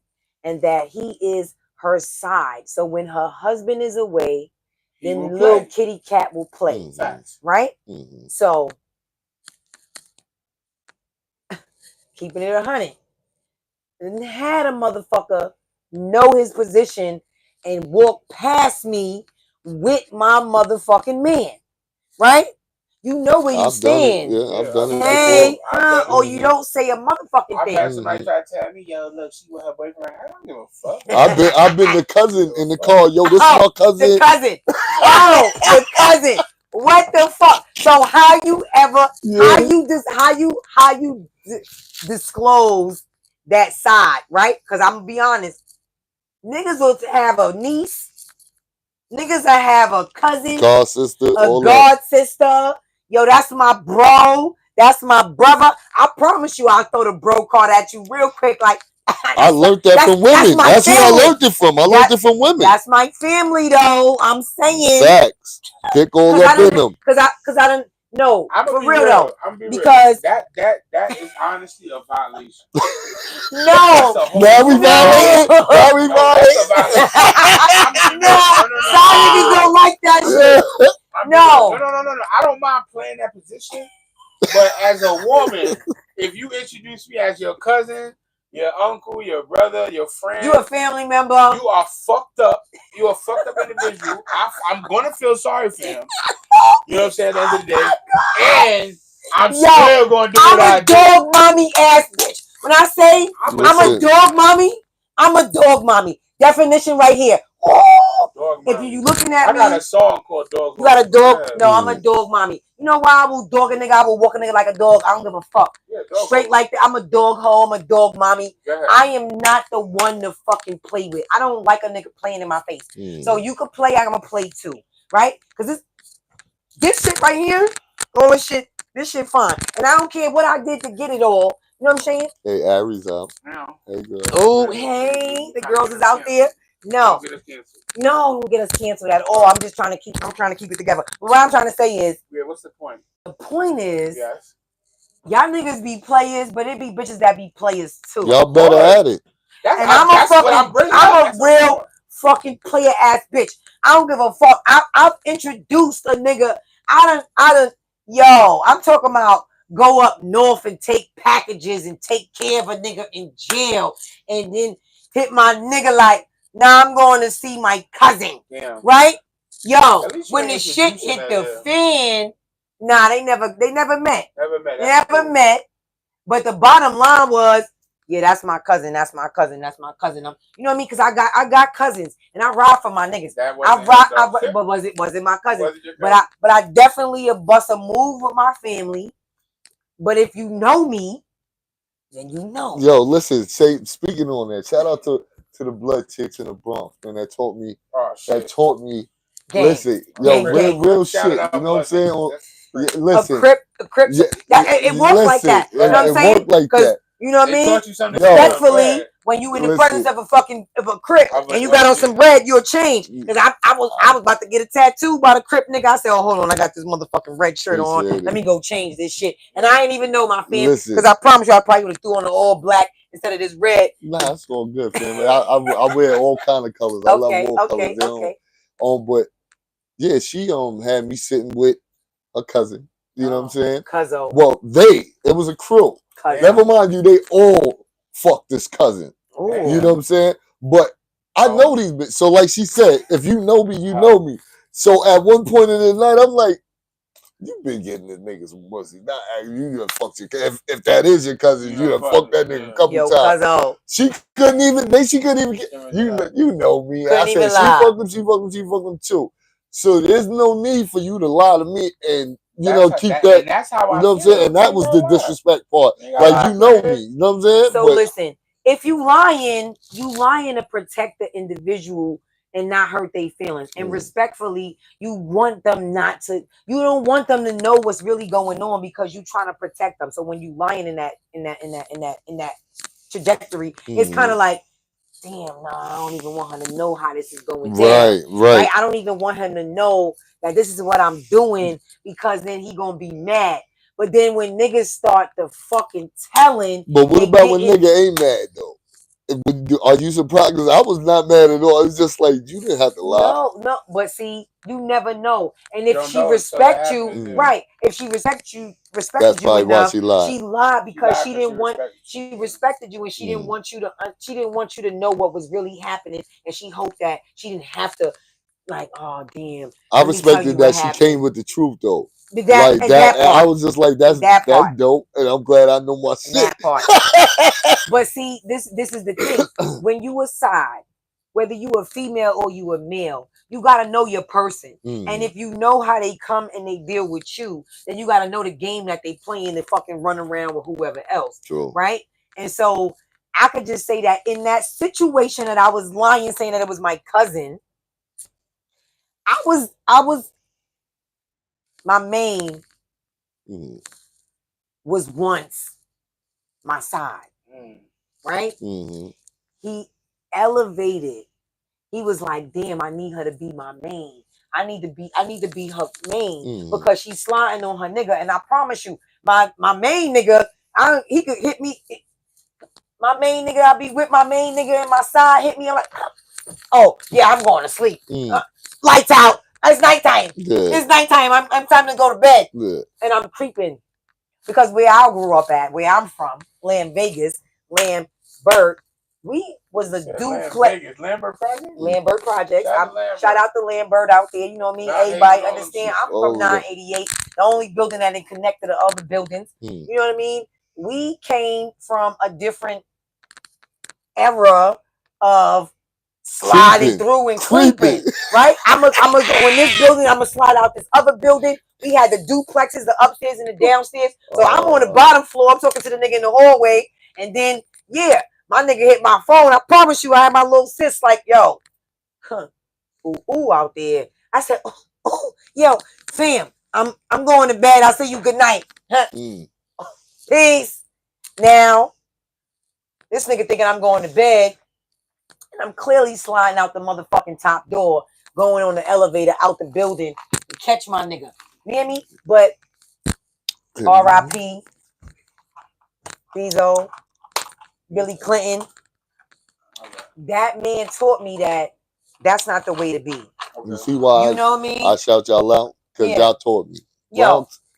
and that he is her side. So when her husband is away, then little kitty cat will play. Mm-hmm. Right? Mm-hmm. So keeping it 100. And had a motherfucker know his position and walk past me with my motherfucking man. Right? You know where you stand. I've done it. Hey, or you don't say a motherfucking thing. I've had somebody try to tell me, yo, look, she with her boyfriend. I don't give a fuck. I've been the cousin in the car. Yo, this is my cousin. The cousin. Oh, the cousin. What the fuck? So how you disclose that side, right? Because I'm gonna be honest, niggas will have a niece, niggas will have a cousin, god sister, a god sister. Yo, that's my bro. That's my brother. I promise you, I'll throw the bro card at you real quick. Like I learned that from women. That's who I learned it from. I learned it from women. That's my family, though. I'm saying facts. Kick all up in them. Because I don't know for real though. Because that is honestly a violation. No, now we violate. No, some niggas don't like that shit. No. I don't mind playing that position, but as a woman, if you introduce me as your cousin, your uncle, your brother, your friend, you a family member, you are fucked up. You a fucked up individual. I'm gonna feel sorry for him. You know what I'm saying? At the end of the day, and I'm still gonna do what I do. I'm a dog mommy ass bitch. When I say I'm a dog mommy, I'm a dog mommy. Definition right here. Oh, if you looking at me, I got a song called Dog. You got a dog? No, I'm a dog mommy. You know why I will dog a nigga? I will walk a nigga like a dog. I don't give a fuck. Yeah, straight like that. I'm a dog hoe. I'm a dog mommy. I am not the one to fucking play with. I don't like a nigga playing in my face. So you could play, I'm gonna play too, right? Because this shit right here, all this shit fine, and I don't care what I did to get it all. You know what I'm saying? Hey, Aries out. Hey, girl. Oh, hey, the girls is out there. No, don't get us canceled at all. I'm trying to keep it together. But what I'm trying to say is, what's the point? The point is, y'all niggas be players, but it be bitches that be players too. Y'all better at it. And I'm a real fucking player ass bitch. I don't give a fuck. I've introduced a nigga. I'm talking about go up north and take packages and take care of a nigga in jail and then hit my nigga like, now I'm going to see my cousin. Yeah. Right? Yo, when the shit hit the fan, nah, they never met. Never met. But the bottom line was, yeah, that's my cousin. That's my cousin. That's my cousin. You know what I mean? Because I got cousins and I ride for my niggas. But was it my cousin? But I definitely bust a move with my family. But if you know me, then you know. Yo, listen. Speaking on that, shout out to the blood chicks in the Bronx, man. That taught me. Gang. Listen, real shit. You know what I'm saying? Listen, a crip. It works like that. You know what I'm saying? It worked like that. You know what I mean? Respectfully, when you in the presence of a Crip and you got on some bread, you'll change. Because I was about to get a tattoo by the Crip nigga. I said, oh, hold on, I got this motherfucking red shirt on. Let me go change this shit. And I ain't even know my fam. Because I promise you, I probably would have threw on the all black instead of this red. Nah, it's all good, family. I wear all kind of colors. I love all colors. But yeah, she had me sitting with a cousin. You know what I'm saying? Cousin. Well, it was a crew. Cousin. Never mind you, they all fucked this cousin. Ooh. You know what I'm saying? But I know these bitches. So like she said, if you know me, you know me. So at one point in the night, I'm like, you been getting this nigga some pussy. Not you done fucked your cousin. If that is your cousin, you done fucked that nigga a couple times. Cousin. She couldn't even get, you know me. I said she fucked him too. So there's no need for you to lie to me and keep that. And that's how you know what I'm saying? And that was the disrespect part. Like you know me. You know what I'm saying? So listen, if you lying to protect the individual and not hurt their feelings. And respectfully, you don't want them to know what's really going on because you're trying to protect them. So when you lying in that trajectory, it's kind of like, damn, I don't even want her to know how this is going down. Right. I don't even want him to know that this is what I'm doing because then he gonna be mad. But then when niggas start the fucking telling. But what about when nigga ain't mad though? Are you surprised? Because I was not mad at all. I was just like, you didn't have to lie. No. But see, you never know. And if she respect you, right? If she respected you enough, she lied because she didn't want. She respected you, and she didn't want you to. She didn't want you to know what was really happening, and she hoped that she didn't have to. Like, oh damn. I respected that she came with the truth though. That I was just like, that's dope, and I'm glad I know my shit. That part. But see, this is the thing. When you aside, whether you a female or you a male, you gotta know your person. And if you know how they come and they deal with you, then you gotta know the game that they playing and fucking run around with whoever else. True. Right? And so I could just say that in that situation that I was lying, saying that it was my cousin, I was my main was once my side, right? He elevated. He was like, damn, I need her to be my main. I need to be her main because she's sliding on her nigga. And I promise you, my main nigga, he could hit me. My main nigga, I'll be with my main nigga and my side hit me. I'm like, oh yeah, I'm going to sleep. Lights out. It's nighttime. It's nighttime. I'm time to go to bed. And I'm creeping. Because where I grew up at, where I'm from, Vegas, Lambert, we was a duplex. Lambert Projects? Lambert Projects. Shout out to Lambert out there. You know what I mean? Everybody understand. I'm from 988. The only building that ain't connected to other buildings. You know what I mean? We came from a different era of sliding through and creeping, right? I'm gonna go in this building. I'm gonna slide out this other building. We had the duplexes, the upstairs and the downstairs. So I'm on the bottom floor. I'm talking to the nigga in the hallway, and then my nigga hit my phone. I promise you, I had my little sis like, yo, ooh out there. I said, yo, fam, I'm going to bed. I'll see you good night. Peace. Now, this nigga thinking I'm going to bed. And I'm clearly sliding out the motherfucking top door, going on the elevator out the building to catch my nigga. You hear me? But R.I.P. Bezos, Billy Clinton. That man taught me that that's not the way to be. You see why you know what I mean? I shout y'all out? Because y'all taught me.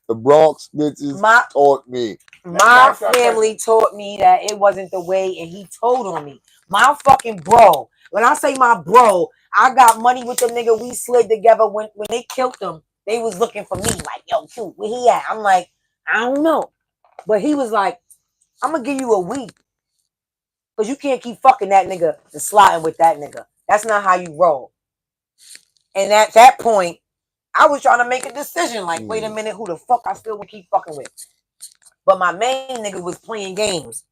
The Bronx bitches taught me. My family taught me that it wasn't the way, and he told on me. My fucking bro. When I say my bro, I got money with the nigga. We slid together. When they killed him, they was looking for me. Like, yo, Q, where he at? I'm like, I don't know. But he was like, I'm going to give you a week. Because you can't keep fucking that nigga and sliding with that nigga. That's not how you roll. And at that point, I was trying to make a decision. Like, wait a minute, who the fuck I still would keep fucking with? But my main nigga was playing games.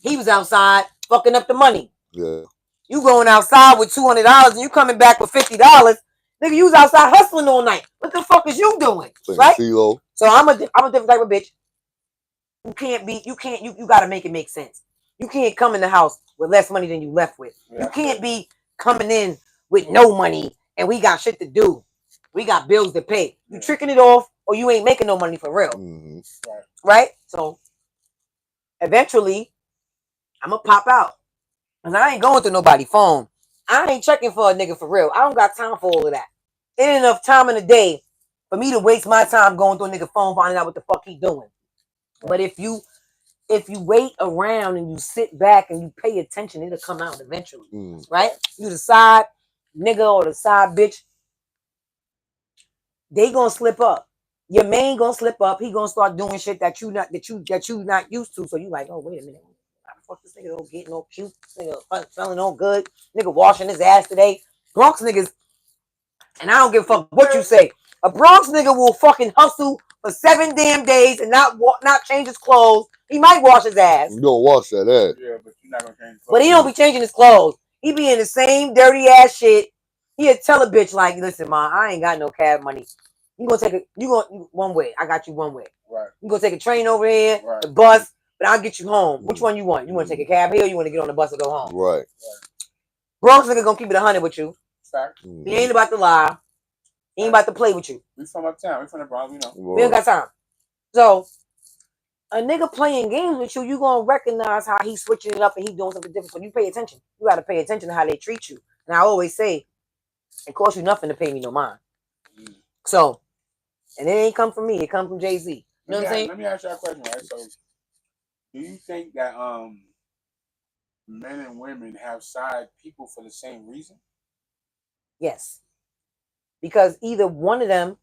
He was outside fucking up the money. Yeah. You going outside with $200 and you coming back with $50. Nigga, you was outside hustling all night. What the fuck is you doing? Right? So I'm a different type of bitch. You gotta make it make sense. You can't come in the house with less money than you left with. You can't be coming in with no money and we got shit to do. We got bills to pay. You tricking it off or you ain't making no money for real. Mm-hmm. Right? So eventually I'm gonna pop out. And I ain't going through nobody's phone. I ain't checking for a nigga for real. I don't got time for all of that. It ain't enough time in the day for me to waste my time going through a nigga phone finding out what the fuck he doing. But if you wait around and you sit back and you pay attention, it'll come out eventually. Right? You the side nigga or the side bitch, they gonna slip up. Your main gonna slip up. He gonna start doing shit that you not used to. So you like, oh wait a minute, how the fuck this nigga don't get no cute? This nigga feeling no good. Nigga washing his ass today. Bronx niggas, and I don't give a fuck what you say. A Bronx nigga will fucking hustle for 7 damn days and not change his clothes. He might wash his ass. You gonna wash that ass? Yeah, but you're not gonna change. But he don't be changing his clothes. He be in the same dirty ass shit. He'll tell a bitch like, listen, ma, I ain't got no cab money. You gonna one way. I got you one way. Right. You gonna take a train over here, right. the bus, but I'll get you home. Which one you want? You want to take a cab here or you want to get on the bus and go home? Right. Bronx nigga gonna keep it 100 with you. Fact. He ain't about to lie. He ain't about to play with you. We from uptown. We from the Bronx, you know. We don't got time. So a nigga playing games with you, you gonna recognize how he's switching it up and he doing something different. So you pay attention. You gotta pay attention to how they treat you. And I always say, it costs you nothing to pay me no mind. So, and it ain't come from me. It come from Jay-Z. You know what I'm saying? Let me ask you a question, right? So, do you think that men and women have side people for the same reason? Yes. Because either one of them,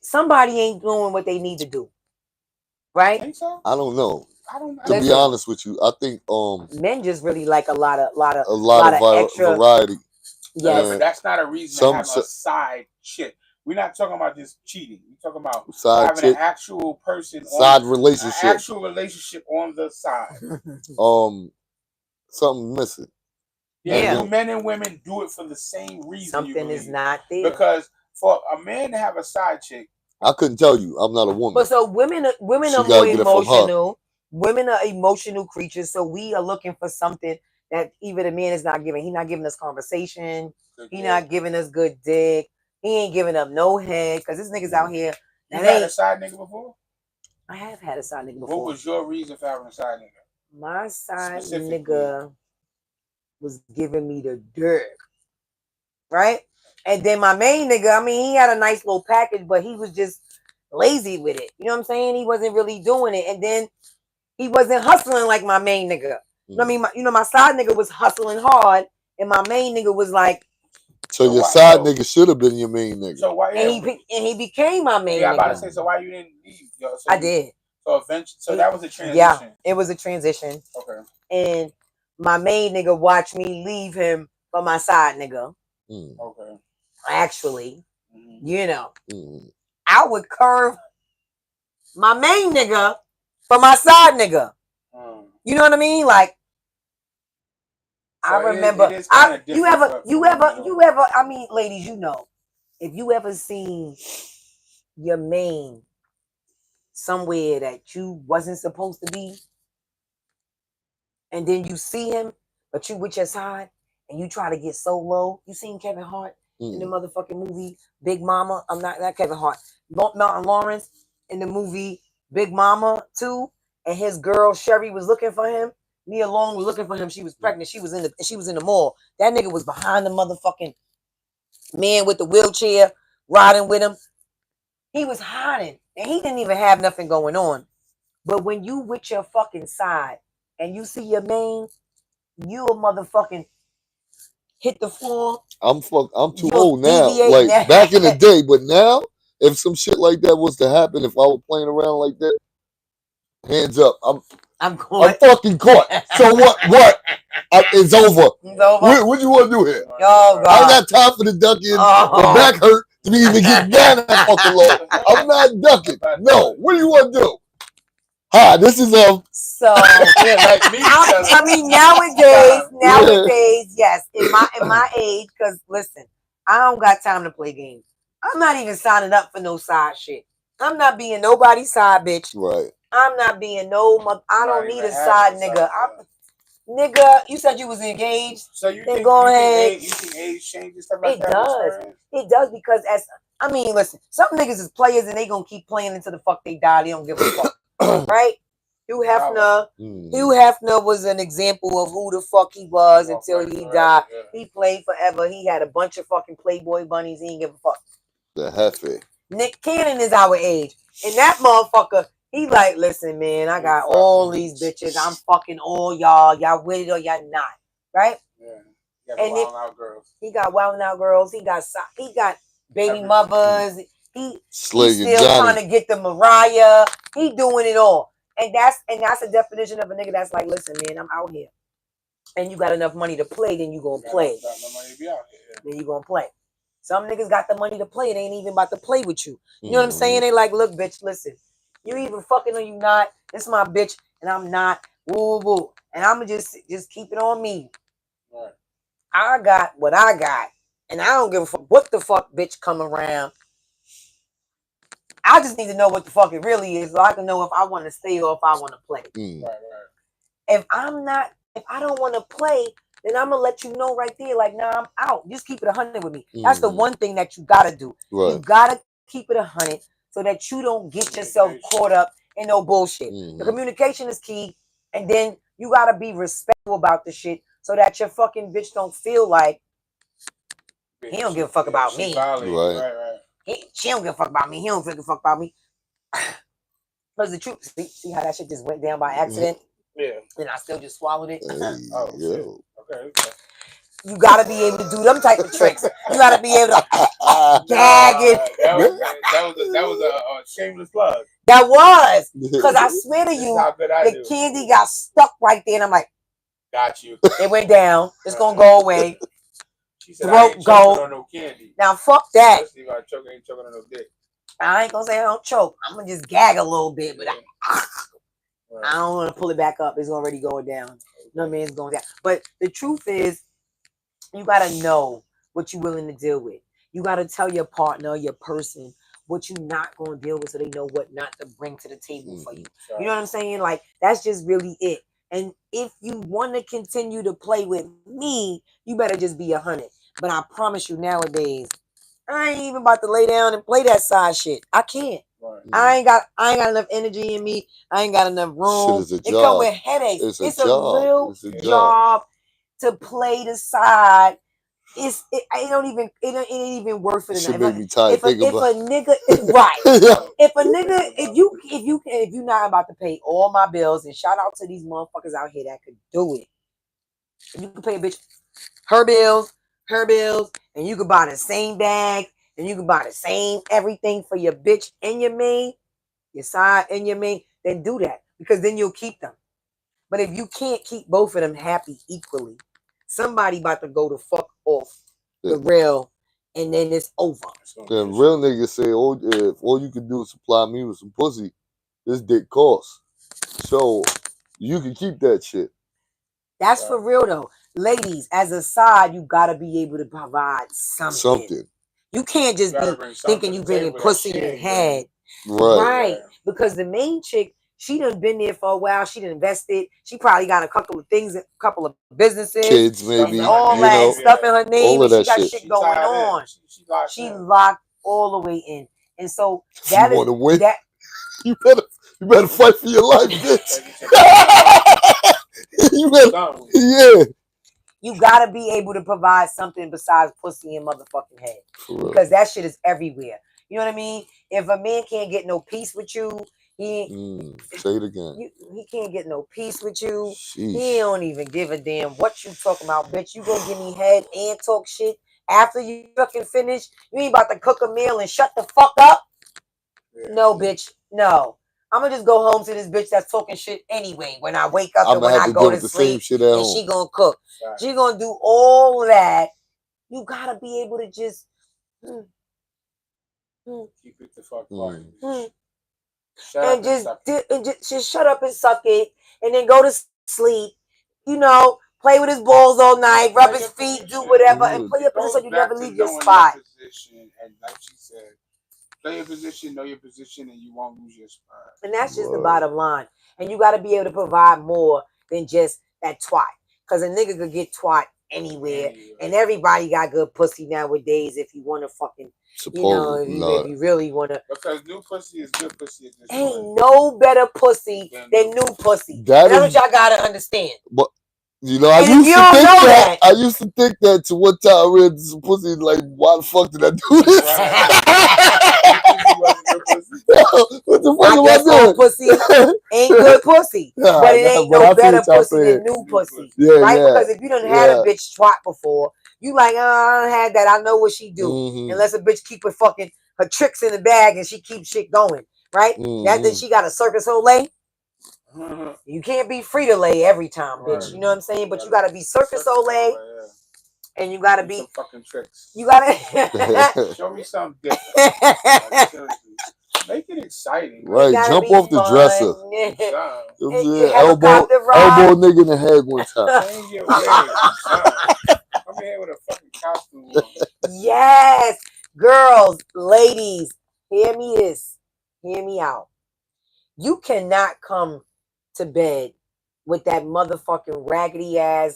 somebody ain't doing what they need to do. Right? Think so? I don't know. To be honest with you, I think men just really like a lot of extra variety. Yes. But that's not a reason to have a side chick. We're not talking about just cheating. We're talking about side having chick, an actual person side relationship. An actual relationship on the side. Something missing. Yeah, men and women do it for the same reason. Something is not there. Because for a man to have a side chick, I couldn't tell you. I'm not a woman. But so women are more emotional. Women are emotional creatures. So we are looking for something that even the man is not giving. He's not giving us conversation. He's not giving us good dick. He ain't giving up no head. Because this nigga's out here. You had a side nigga before? I have had a side nigga before. What was your reason for having a side nigga? My side nigga was giving me the dirt. Right? And then my main nigga, I mean, he had a nice little package, but he was just lazy with it. You know what I'm saying? He wasn't really doing it. And then he wasn't hustling like my main nigga. You know what I mean? My side nigga was hustling hard, and my main nigga was like. So your side nigga should have been your main nigga. So why? And he became my main nigga. Yeah, I'm about to say. So why you didn't leave? Yo, so I did. So eventually, so that was a transition. Yeah, it was a transition. Okay. And my main nigga watched me leave him for my side nigga. Okay. Actually, you know, I would curve my main nigga for my side nigga. You know what I mean? Like, so I remember, you ever, I mean, ladies, you know, if you ever seen your main somewhere that you wasn't supposed to be, and then you see him, but you with your side, and you try to get so low. You seen Kevin Hart in the motherfucking movie Big Mama? I'm not Kevin Hart. Martin Lawrence in the movie Big Mama 2, and his girl Sherry was looking for him. Nia Long was looking for him. She was pregnant. She was in the mall. That nigga was behind the motherfucking man with the wheelchair, riding with him. He was hiding, and he didn't even have nothing going on. But when you with your fucking side and you see your main, you a motherfucking hit the floor. I'm too old now. Like back in the day, but now, if some shit like that was to happen, if I was playing around like that, hands up. I'm fucking caught. So what? It's over. It's over. What you want to do here? Oh, God. I ain't got time for the ducking. My back hurt to be even getting down that fucking low. I'm not ducking. No. What do you want to do? Hi, this is So yeah, like me. I mean, nowadays, yes. In my age, because listen, I don't got time to play games. I'm not even signing up for no side shit. I'm not being nobody's side bitch. Right. I'm not being I don't need a side nigga. Nigga, you said you was engaged. So you then think, go ahead. You think age changes stuff like that? It does because listen, some niggas is players and they gonna keep playing until the fuck they die. They don't give a fuck, right? Hugh Hefner was an example of who the fuck he was until he died. Yeah. He played forever. He had a bunch of fucking Playboy bunnies. He didn't give a fuck. The Hefe. Nick Cannon is our age, and that motherfucker. He like, listen, man, I got all these bitches. I'm fucking all y'all. Y'all with it or y'all not, right? Yeah. He got wild out girls. He got baby mothers. He's still trying to get the Mariah. He doing it all. And that's a definition of a nigga that's like, listen, man, I'm out here. And you got enough money to play, then you gonna play. Then you gonna play. Some niggas got the money to play and ain't even about to play with you. You know what I'm saying? They like, look, bitch, listen. You either fucking or you not. This is my bitch and I'm not. Woo, woo. And I'ma just keep it on me. Right. I got what I got. And I don't give a fuck what the fuck bitch come around. I just need to know what the fuck it really is so I can know if I want to stay or if I want to play. Right. If I don't want to play, then I'm going to let you know right there, like, nah, I'm out. Just keep it 100 with me. That's the one thing that you got to do. Right. You got to keep it 100 so that you don't get yourself caught up in no bullshit. The communication is key. And then you got to be respectful about the shit so that your fucking bitch don't feel like he don't give a fuck about me. Right. She don't give a fuck about me. He don't give a fuck about me. Because the truth, see how that shit just went down by accident? Yeah. And I still just swallowed it. Shit. Okay. You gotta be able to do them type of tricks. You gotta be able to gag it. That was a shameless plug. That was. Because I swear to you, the candy got stuck right there. And I'm like, got you. It went down. It's going to go away. She said, I ain't choking on no candy. Now, fuck that. Especially if I ain't choking on no dick. I ain't going to say I don't choke. I'm going to just gag a little bit. But I don't want to pull it back up. It's already going down. No man's going down. But the truth is, you got to know what you're willing to deal with. You got to tell your partner, your person, what you're not going to deal with so they know what not to bring to the table for you. You know what I'm saying? Like, that's just really it. And if you want to continue to play with me, you better just be 100. But I promise you nowadays, I ain't even about to lay down and play that side shit. I can't. Right. I ain't got enough energy in me. I ain't got enough room. It come with headaches. It's a real job to play the side. It ain't even worth it. Should make me tired. If a nigga is right, if you not about to pay all my bills, and shout out to these motherfuckers out here that could do it. If you can pay a bitch her bills, and you can buy the same bag, and you can buy the same everything for your bitch and your main, your side and your main, then do that because then you'll keep them. But if you can't keep both of them happy equally, somebody about to go the fuck off the rail, and then it's over. The real niggas say, if all you can do is supply me with some pussy, this dick costs. So you can keep that shit. That's for real though. Ladies, as a side, you gotta be able to provide something. You can't just be thinking you bringing pussy in head. Right. Because the main chick, she done been there for a while. She done invested. She probably got a couple of things, a couple of businesses. Kids, maybe. All that stuff in her name. And she got shit going on. She locked all the way in. And so that is win. You better fight for your life, bitch. You gotta be able to provide something besides pussy and motherfucking head. Because that shit is everywhere. You know what I mean? If a man can't get no peace with you, say it again. He can't get no peace with you. Sheesh. He don't even give a damn what you talking about, bitch. You gonna give me head and talk shit after you fucking finish? You ain't about to cook a meal and shut the fuck up? No, bitch. No. I'm gonna just go home to this bitch that's talking shit anyway. When I wake up and when I go to sleep, and she gonna cook. Right. She gonna do all that. You gotta be able to just keep it the fuck quiet. And just shut up and suck it, and then go to sleep. You know, play with his balls all night, rub his feet, do whatever, and play your position so you never leave your spot. And like she said, Play your position, know your position, and you won't lose your spot. And that's just the bottom line. And you got to be able to provide more than just that twat. Because a nigga could get twat anywhere. And everybody got good pussy nowadays if you want to fucking, you know, if you really want to. Because new pussy is good pussy. Ain't no better pussy than new pussy. That's what y'all got to understand. But, you know, I used to think that. I used to think that to one time I read some pussy like, why the fuck did I do this? What the fuck am I doing? Pussy ain't good pussy, but it ain't no better pussy than new pussy, right? Because if you done had a bitch twat before, you like, I done had that. I know what she do. Unless a bitch keep her tricks in the bag and she keeps shit going, right? That then she got a Circus Olay. You can't be free to lay every time, bitch. You know what I'm saying? But you gotta be Circus Olay. And you gotta be some fucking tricks. You gotta show me something different. Make it exciting. Right, jump off the dresser. Elbow nigga in the head one time. I'm here with a fucking costume on. Yes, girls, ladies, hear me this. Hear me out. You cannot come to bed with that motherfucking raggedy ass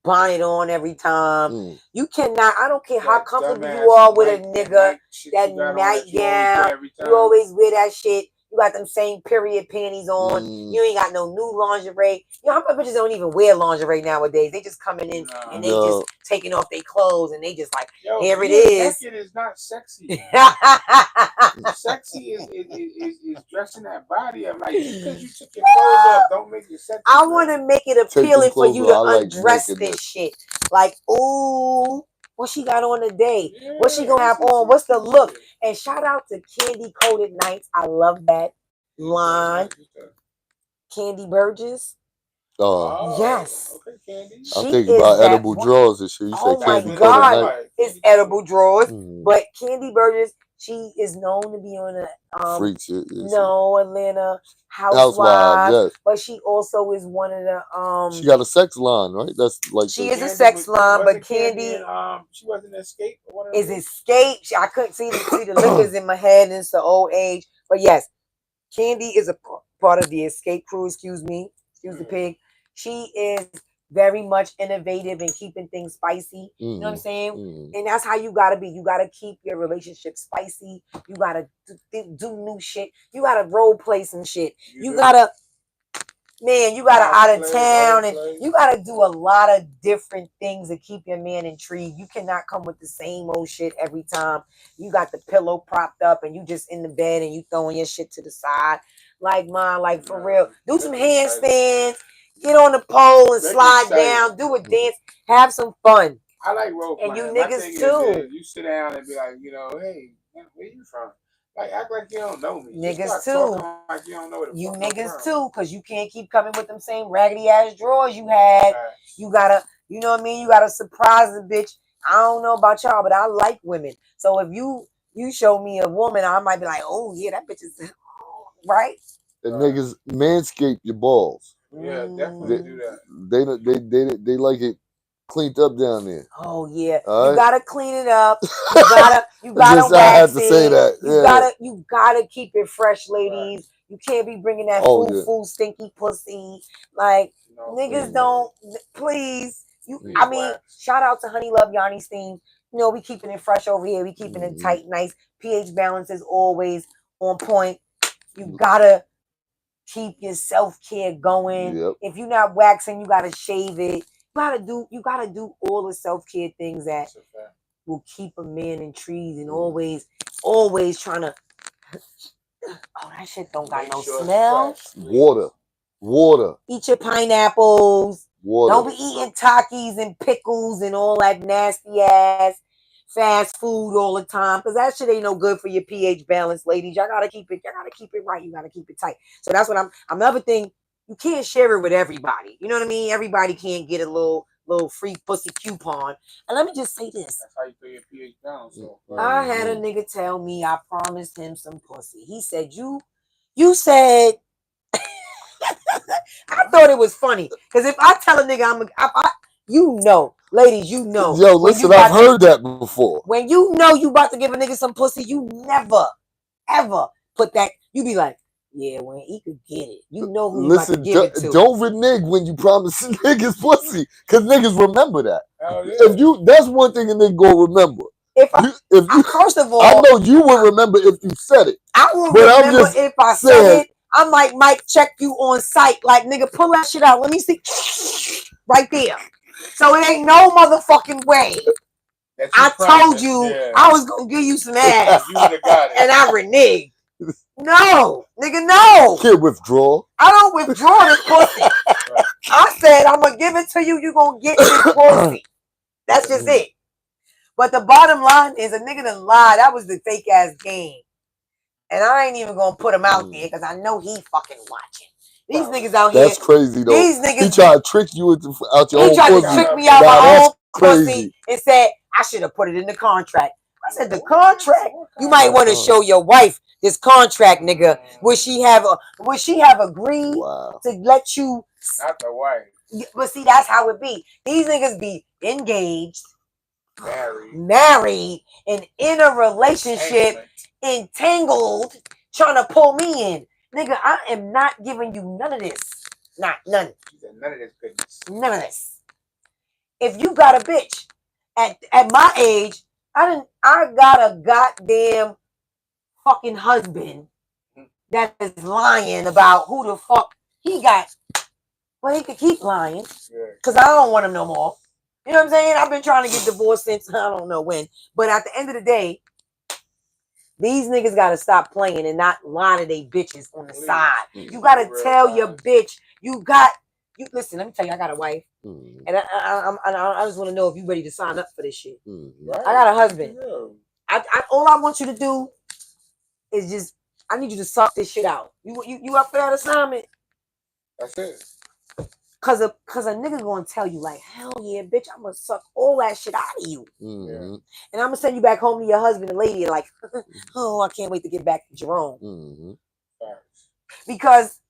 bonnet on every time. You cannot. I don't care how comfortable you are with a nigga. That nightgown. You always wear that shit. You got them same period panties on. You ain't got no new lingerie. You know how many bitches don't even wear lingerie nowadays? They just coming in and they just taking off their clothes and they just like, here it is. Naked is not sexy. Sexy is dressing that body up. Like, because you took your clothes off, don't make it sexy. I want to make it appealing for you to undress this shit. Like, ooh, what she got on today? What she gonna have on? What's the look? And shout out to Candy Coated Nights. I love that line. Candy Burgess. Yes. Okay, Candy. I'm thinking about edible drawers and shit. You oh my God, it's edible drawers. But Candy Burgess, she is known to be on a Freaks, Atlanta Housewives. Yes. But she also is one of the She got a sex line, right? That's like she is a sex line, but Candy she wasn't Escape. Is Escape? I couldn't see the liquors in my head, and it's the old age. But yes, Candy is a part of the Escape crew. Excuse the pig. She is very much innovative in keeping things spicy. You know what I'm saying? And that's how you gotta be. You gotta keep your relationship spicy. You gotta do new shit. You gotta role play some shit. You gotta out of town, and you gotta do a lot of different things to keep your man intrigued. You cannot come with the same old shit every time. You got the pillow propped up and you just in the bed and you throwing your shit to the side. Like for real. Do some handstands. Get on the pole and slide down. Do a dance. Have some fun. I like role playing. And you niggas too. You sit down and be like, hey, where you from? Like, act like you don't know me. Niggas too. Like you don't know what you niggas too, because you can't keep coming with them same raggedy ass drawers you had. Right. You gotta, you know what I mean? You gotta surprise the bitch. I don't know about y'all, but I like women. So if you show me a woman, I might be like, oh yeah, that bitch is right. The niggas manscape your balls. Yeah, definitely do that. They like it cleaned up down there. Oh yeah, you gotta clean it up. You gotta wax I have to say that. You gotta keep it fresh, ladies. Right. You can't be bringing that full stinky pussy. Like niggas don't. Please, I mean, shout out to Honey Love Yanni Steam. You know, we keeping it fresh over here. We keeping it tight, nice. pH balance is always on point. You gotta keep your self-care going. Yep. If you're not waxing, you gotta shave it. You gotta do all the self-care things that will keep a man intrigued and always trying to. Oh, that shit don't got no smell. Water. Eat your pineapples. Water. Don't be eating Takis and pickles and all that nasty ass fast food all the time, because that shit ain't no good for your pH balance, ladies. Y'all gotta keep it right. You gotta keep it tight. So that's what another thing. You can't share it with everybody. You know what I mean? Everybody can't get a little free pussy coupon. And let me just say this. That's how you pay your pH balance. So. I had a nigga tell me I promised him some pussy. He said, you said, I thought it was funny. Because if I tell a nigga ladies, you know. Yo, listen, I've heard that before. When you know you about to give a nigga some pussy, you never ever put that, you be like, yeah, when he could get it, you know who you about to Listen, give it to. don't renege when you promise niggas pussy, cause niggas remember that. Oh, yeah. If you, that's one thing a nigga gonna remember. If you, first of all, I know you would remember if you said it. I won't But I'm remember just if I said it. I'm like, Mike, check you on site. Like, nigga, pull that shit out. Let me see. Right there. So it ain't no motherfucking way. I told you I was gonna give you some ass. You would have got it. And I reneged. No, nigga, no. Can't withdraw. I don't withdraw this pussy. I said I'm gonna give it to you. You gonna get this pussy. That's just it. But the bottom line is a nigga done lied. That was the fake ass game. And I ain't even gonna put him out there because I know he fucking watching. These niggas out here. That's crazy though. These niggas. He tried to trick you out your own pussy. He tried to trick me out my own pussy and said I should have put it in the contract. I said the contract. You might want to show your wife this contract, nigga. Would she have agreed to let you? Not the wife. But see, that's how it be. These niggas be engaged, married, and in a relationship, entangled, trying to pull me in. Nigga, I am not giving you none of this. None. None of this goodness. None of this. If you got a bitch at my age, I got a goddamn fucking husband that is lying about who the fuck he got. Well, he could keep lying because I don't want him no more. You know what I'm saying? I've been trying to get divorced since I don't know when. But at the end of the day, these niggas got to stop playing and not lying to they bitches on the side. You got to tell your bitch, you listen, let me tell you, I got a wife. And I just want to know if you ready to sign up for this shit. I got a husband. All I want you to do is just, I need you to suck this shit out. You up for that assignment? That's it. Cause a nigga gonna tell you like, hell yeah, bitch, I'm gonna suck all that shit out of you. And I'm gonna send you back home to your husband and lady like, oh, I can't wait to get back to Jerome. Because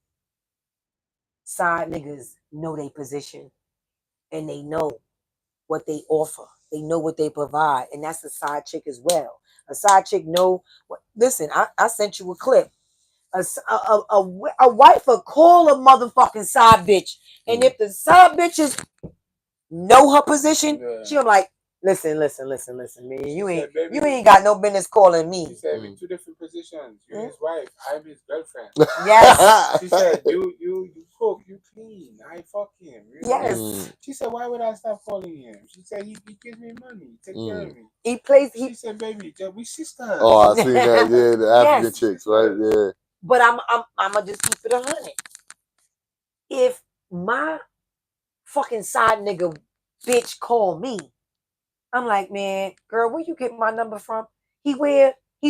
side niggas know their position and they know what they offer. They know what they provide. And that's a side chick as well. A side chick know what, listen, I sent you a clip. A wife will call a motherfucking side bitch. And if the side bitches know her position, she'll be like, listen, man. You ain't got no business calling me. She said in 2 different positions. You're his wife, I'm his girlfriend. Yes. She said, you cook, you clean, I fuck him. Yes. She said, why would I stop calling him? She said, he gives me money, take care of me. She said, baby, we sisters. Oh, I seen that. Yeah, the African chicks, right? Yeah. But I'm gonna just keep it 100. If my fucking side nigga bitch call me, I'm like, man, girl, where you get my number from? He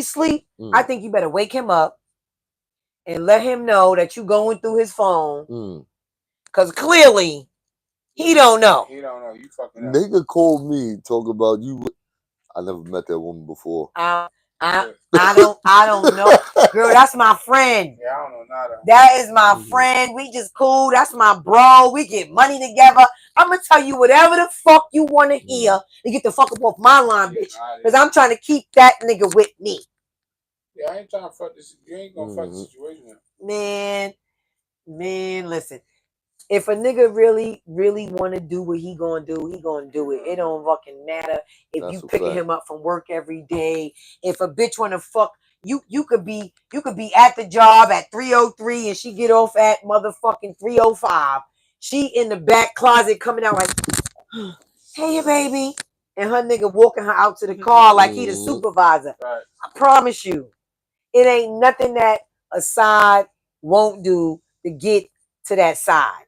sleep. I think you better wake him up and let him know that you going through his phone. Cause clearly he don't know. He don't know. You fucking up. Nigga called me talk about you. I never met that woman before. I don't know. Girl, that's my friend. Yeah, I don't know nada. That is my friend. We just cool. That's my bro. We get money together. I'm going to tell you whatever the fuck you want to hear to get the fuck up off my line, bitch. Because I'm trying to keep that nigga with me. Yeah, I ain't trying to fuck this. You ain't going to fuck the situation up. Man, listen. If a nigga really want to do what he gonna do, he gonna do it. It don't fucking matter if you picking him up from work every day. If a bitch wanna fuck, you could be at the job at 3:03 and she get off at motherfucking 3:05. She in the back closet coming out like, hey baby. And her nigga walking her out to the car like he the supervisor. Right. I promise you, it ain't nothing that a side won't do to get to that side.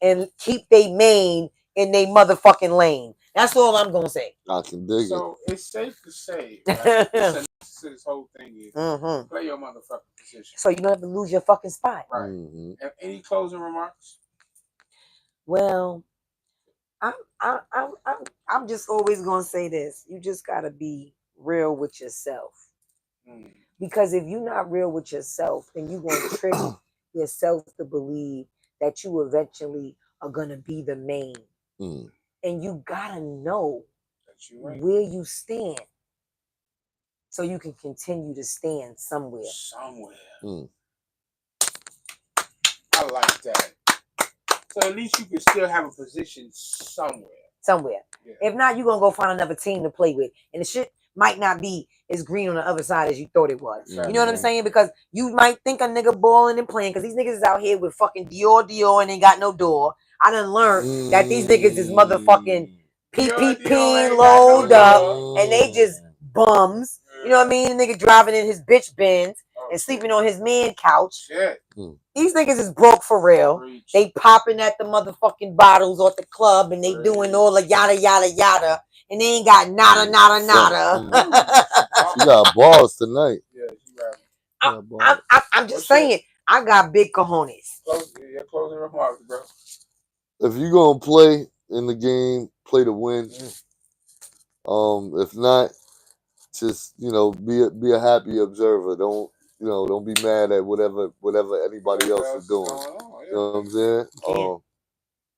And keep they main in they motherfucking lane. That's all I'm gonna say. I can dig it. So it's safe to say, right? This whole thing is play your motherfucking position. So you don't have to lose your fucking spot. Right. Have any closing remarks? Well, I'm just always gonna say this. You just gotta be real with yourself. Because if you're not real with yourself, then you're gonna trick yourself to believe that you eventually are gonna be the main. And you gotta know where you stand. so you can continue to stand somewhere. I like that. So at least you can still have a position somewhere. Yeah. If not, you're going to go find another team to play with. And the shit might not be as green on the other side as you thought it was. You know what I'm saying? Because you might think a nigga balling and playing, because these niggas is out here with fucking Dior and ain't got no door. I done learned that these niggas is motherfucking PPP load up, and they just bums. You know what I mean? The nigga driving in his bitch Benz and sleeping on his man couch. These niggas is broke for real. They popping at the motherfucking bottles at the club, and they doing all the yada yada yada, and they ain't got nada. She got balls tonight. I'm just saying, I got big cojones. Closing remarks, bro. If you gonna play in the game, play to win. If not, just be a happy observer. Don't be mad at whatever anybody else is doing. You know what I'm saying?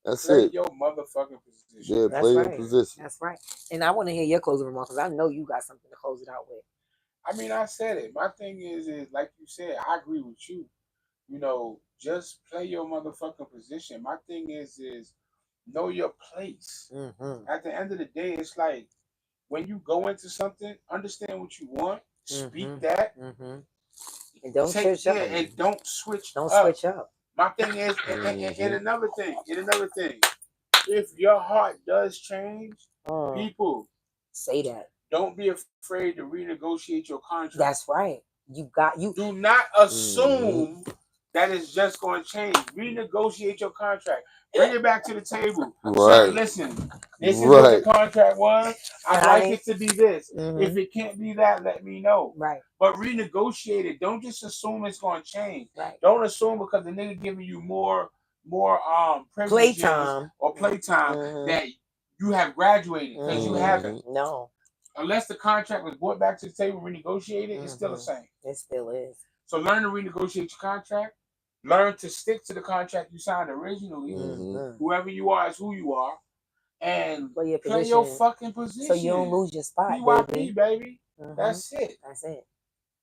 That's play it. Your motherfucking position. Yeah, That's play right. your position. That's right. And I want to hear your closing remarks, because I know you got something to close it out with. I mean, I said it. My thing is like you said, I agree with you. Just play your motherfucking position. My thing is know your place. At the end of the day, it's like when you go into something, understand what you want, speak that, and don't switch up. And don't switch up. My thing is, and another thing, if your heart does change, people say that. Don't be afraid to renegotiate your contract. That's right. You do not assume that it's just going to change. Renegotiate your contract. Bring it back to the table. Right. Say, listen, this is what the contract was. I'd like it to be this. If it can't be that, let me know. Right. But renegotiate it. Don't just assume it's going to change. Right. Don't assume because the nigga giving you more playtime that you have graduated, because you haven't. No. Unless the contract was brought back to the table, renegotiated, it's still the same. It still is. So learn to renegotiate your contract. Learn to stick to the contract you signed originally. Whoever you are is who you are. And play your fucking position. So you don't lose your spot, PYP, baby. That's it. That's it.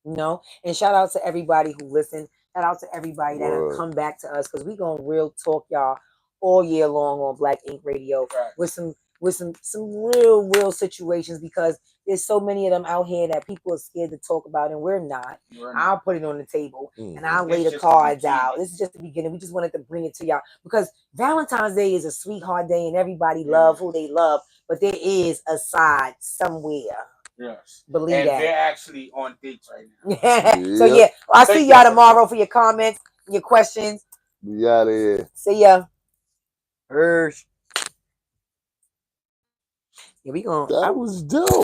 And shout out to everybody who listened. Shout out to everybody that have come back to us, because we gonna real talk y'all all year long on Black Ink Radio with some real situations, because there's so many of them out here that people are scared to talk about, and we're not. I'll put it on the table and I'll lay the cards out. This is just the beginning. We just wanted to bring it to y'all, because Valentine's Day is a sweetheart day and everybody love who they love, but there is a side somewhere. Yes. Believe that. They're actually on dates right now. So I'll see y'all tomorrow for your comments, your questions. Be out of here. See ya. Yeah, we gonna. That was dope.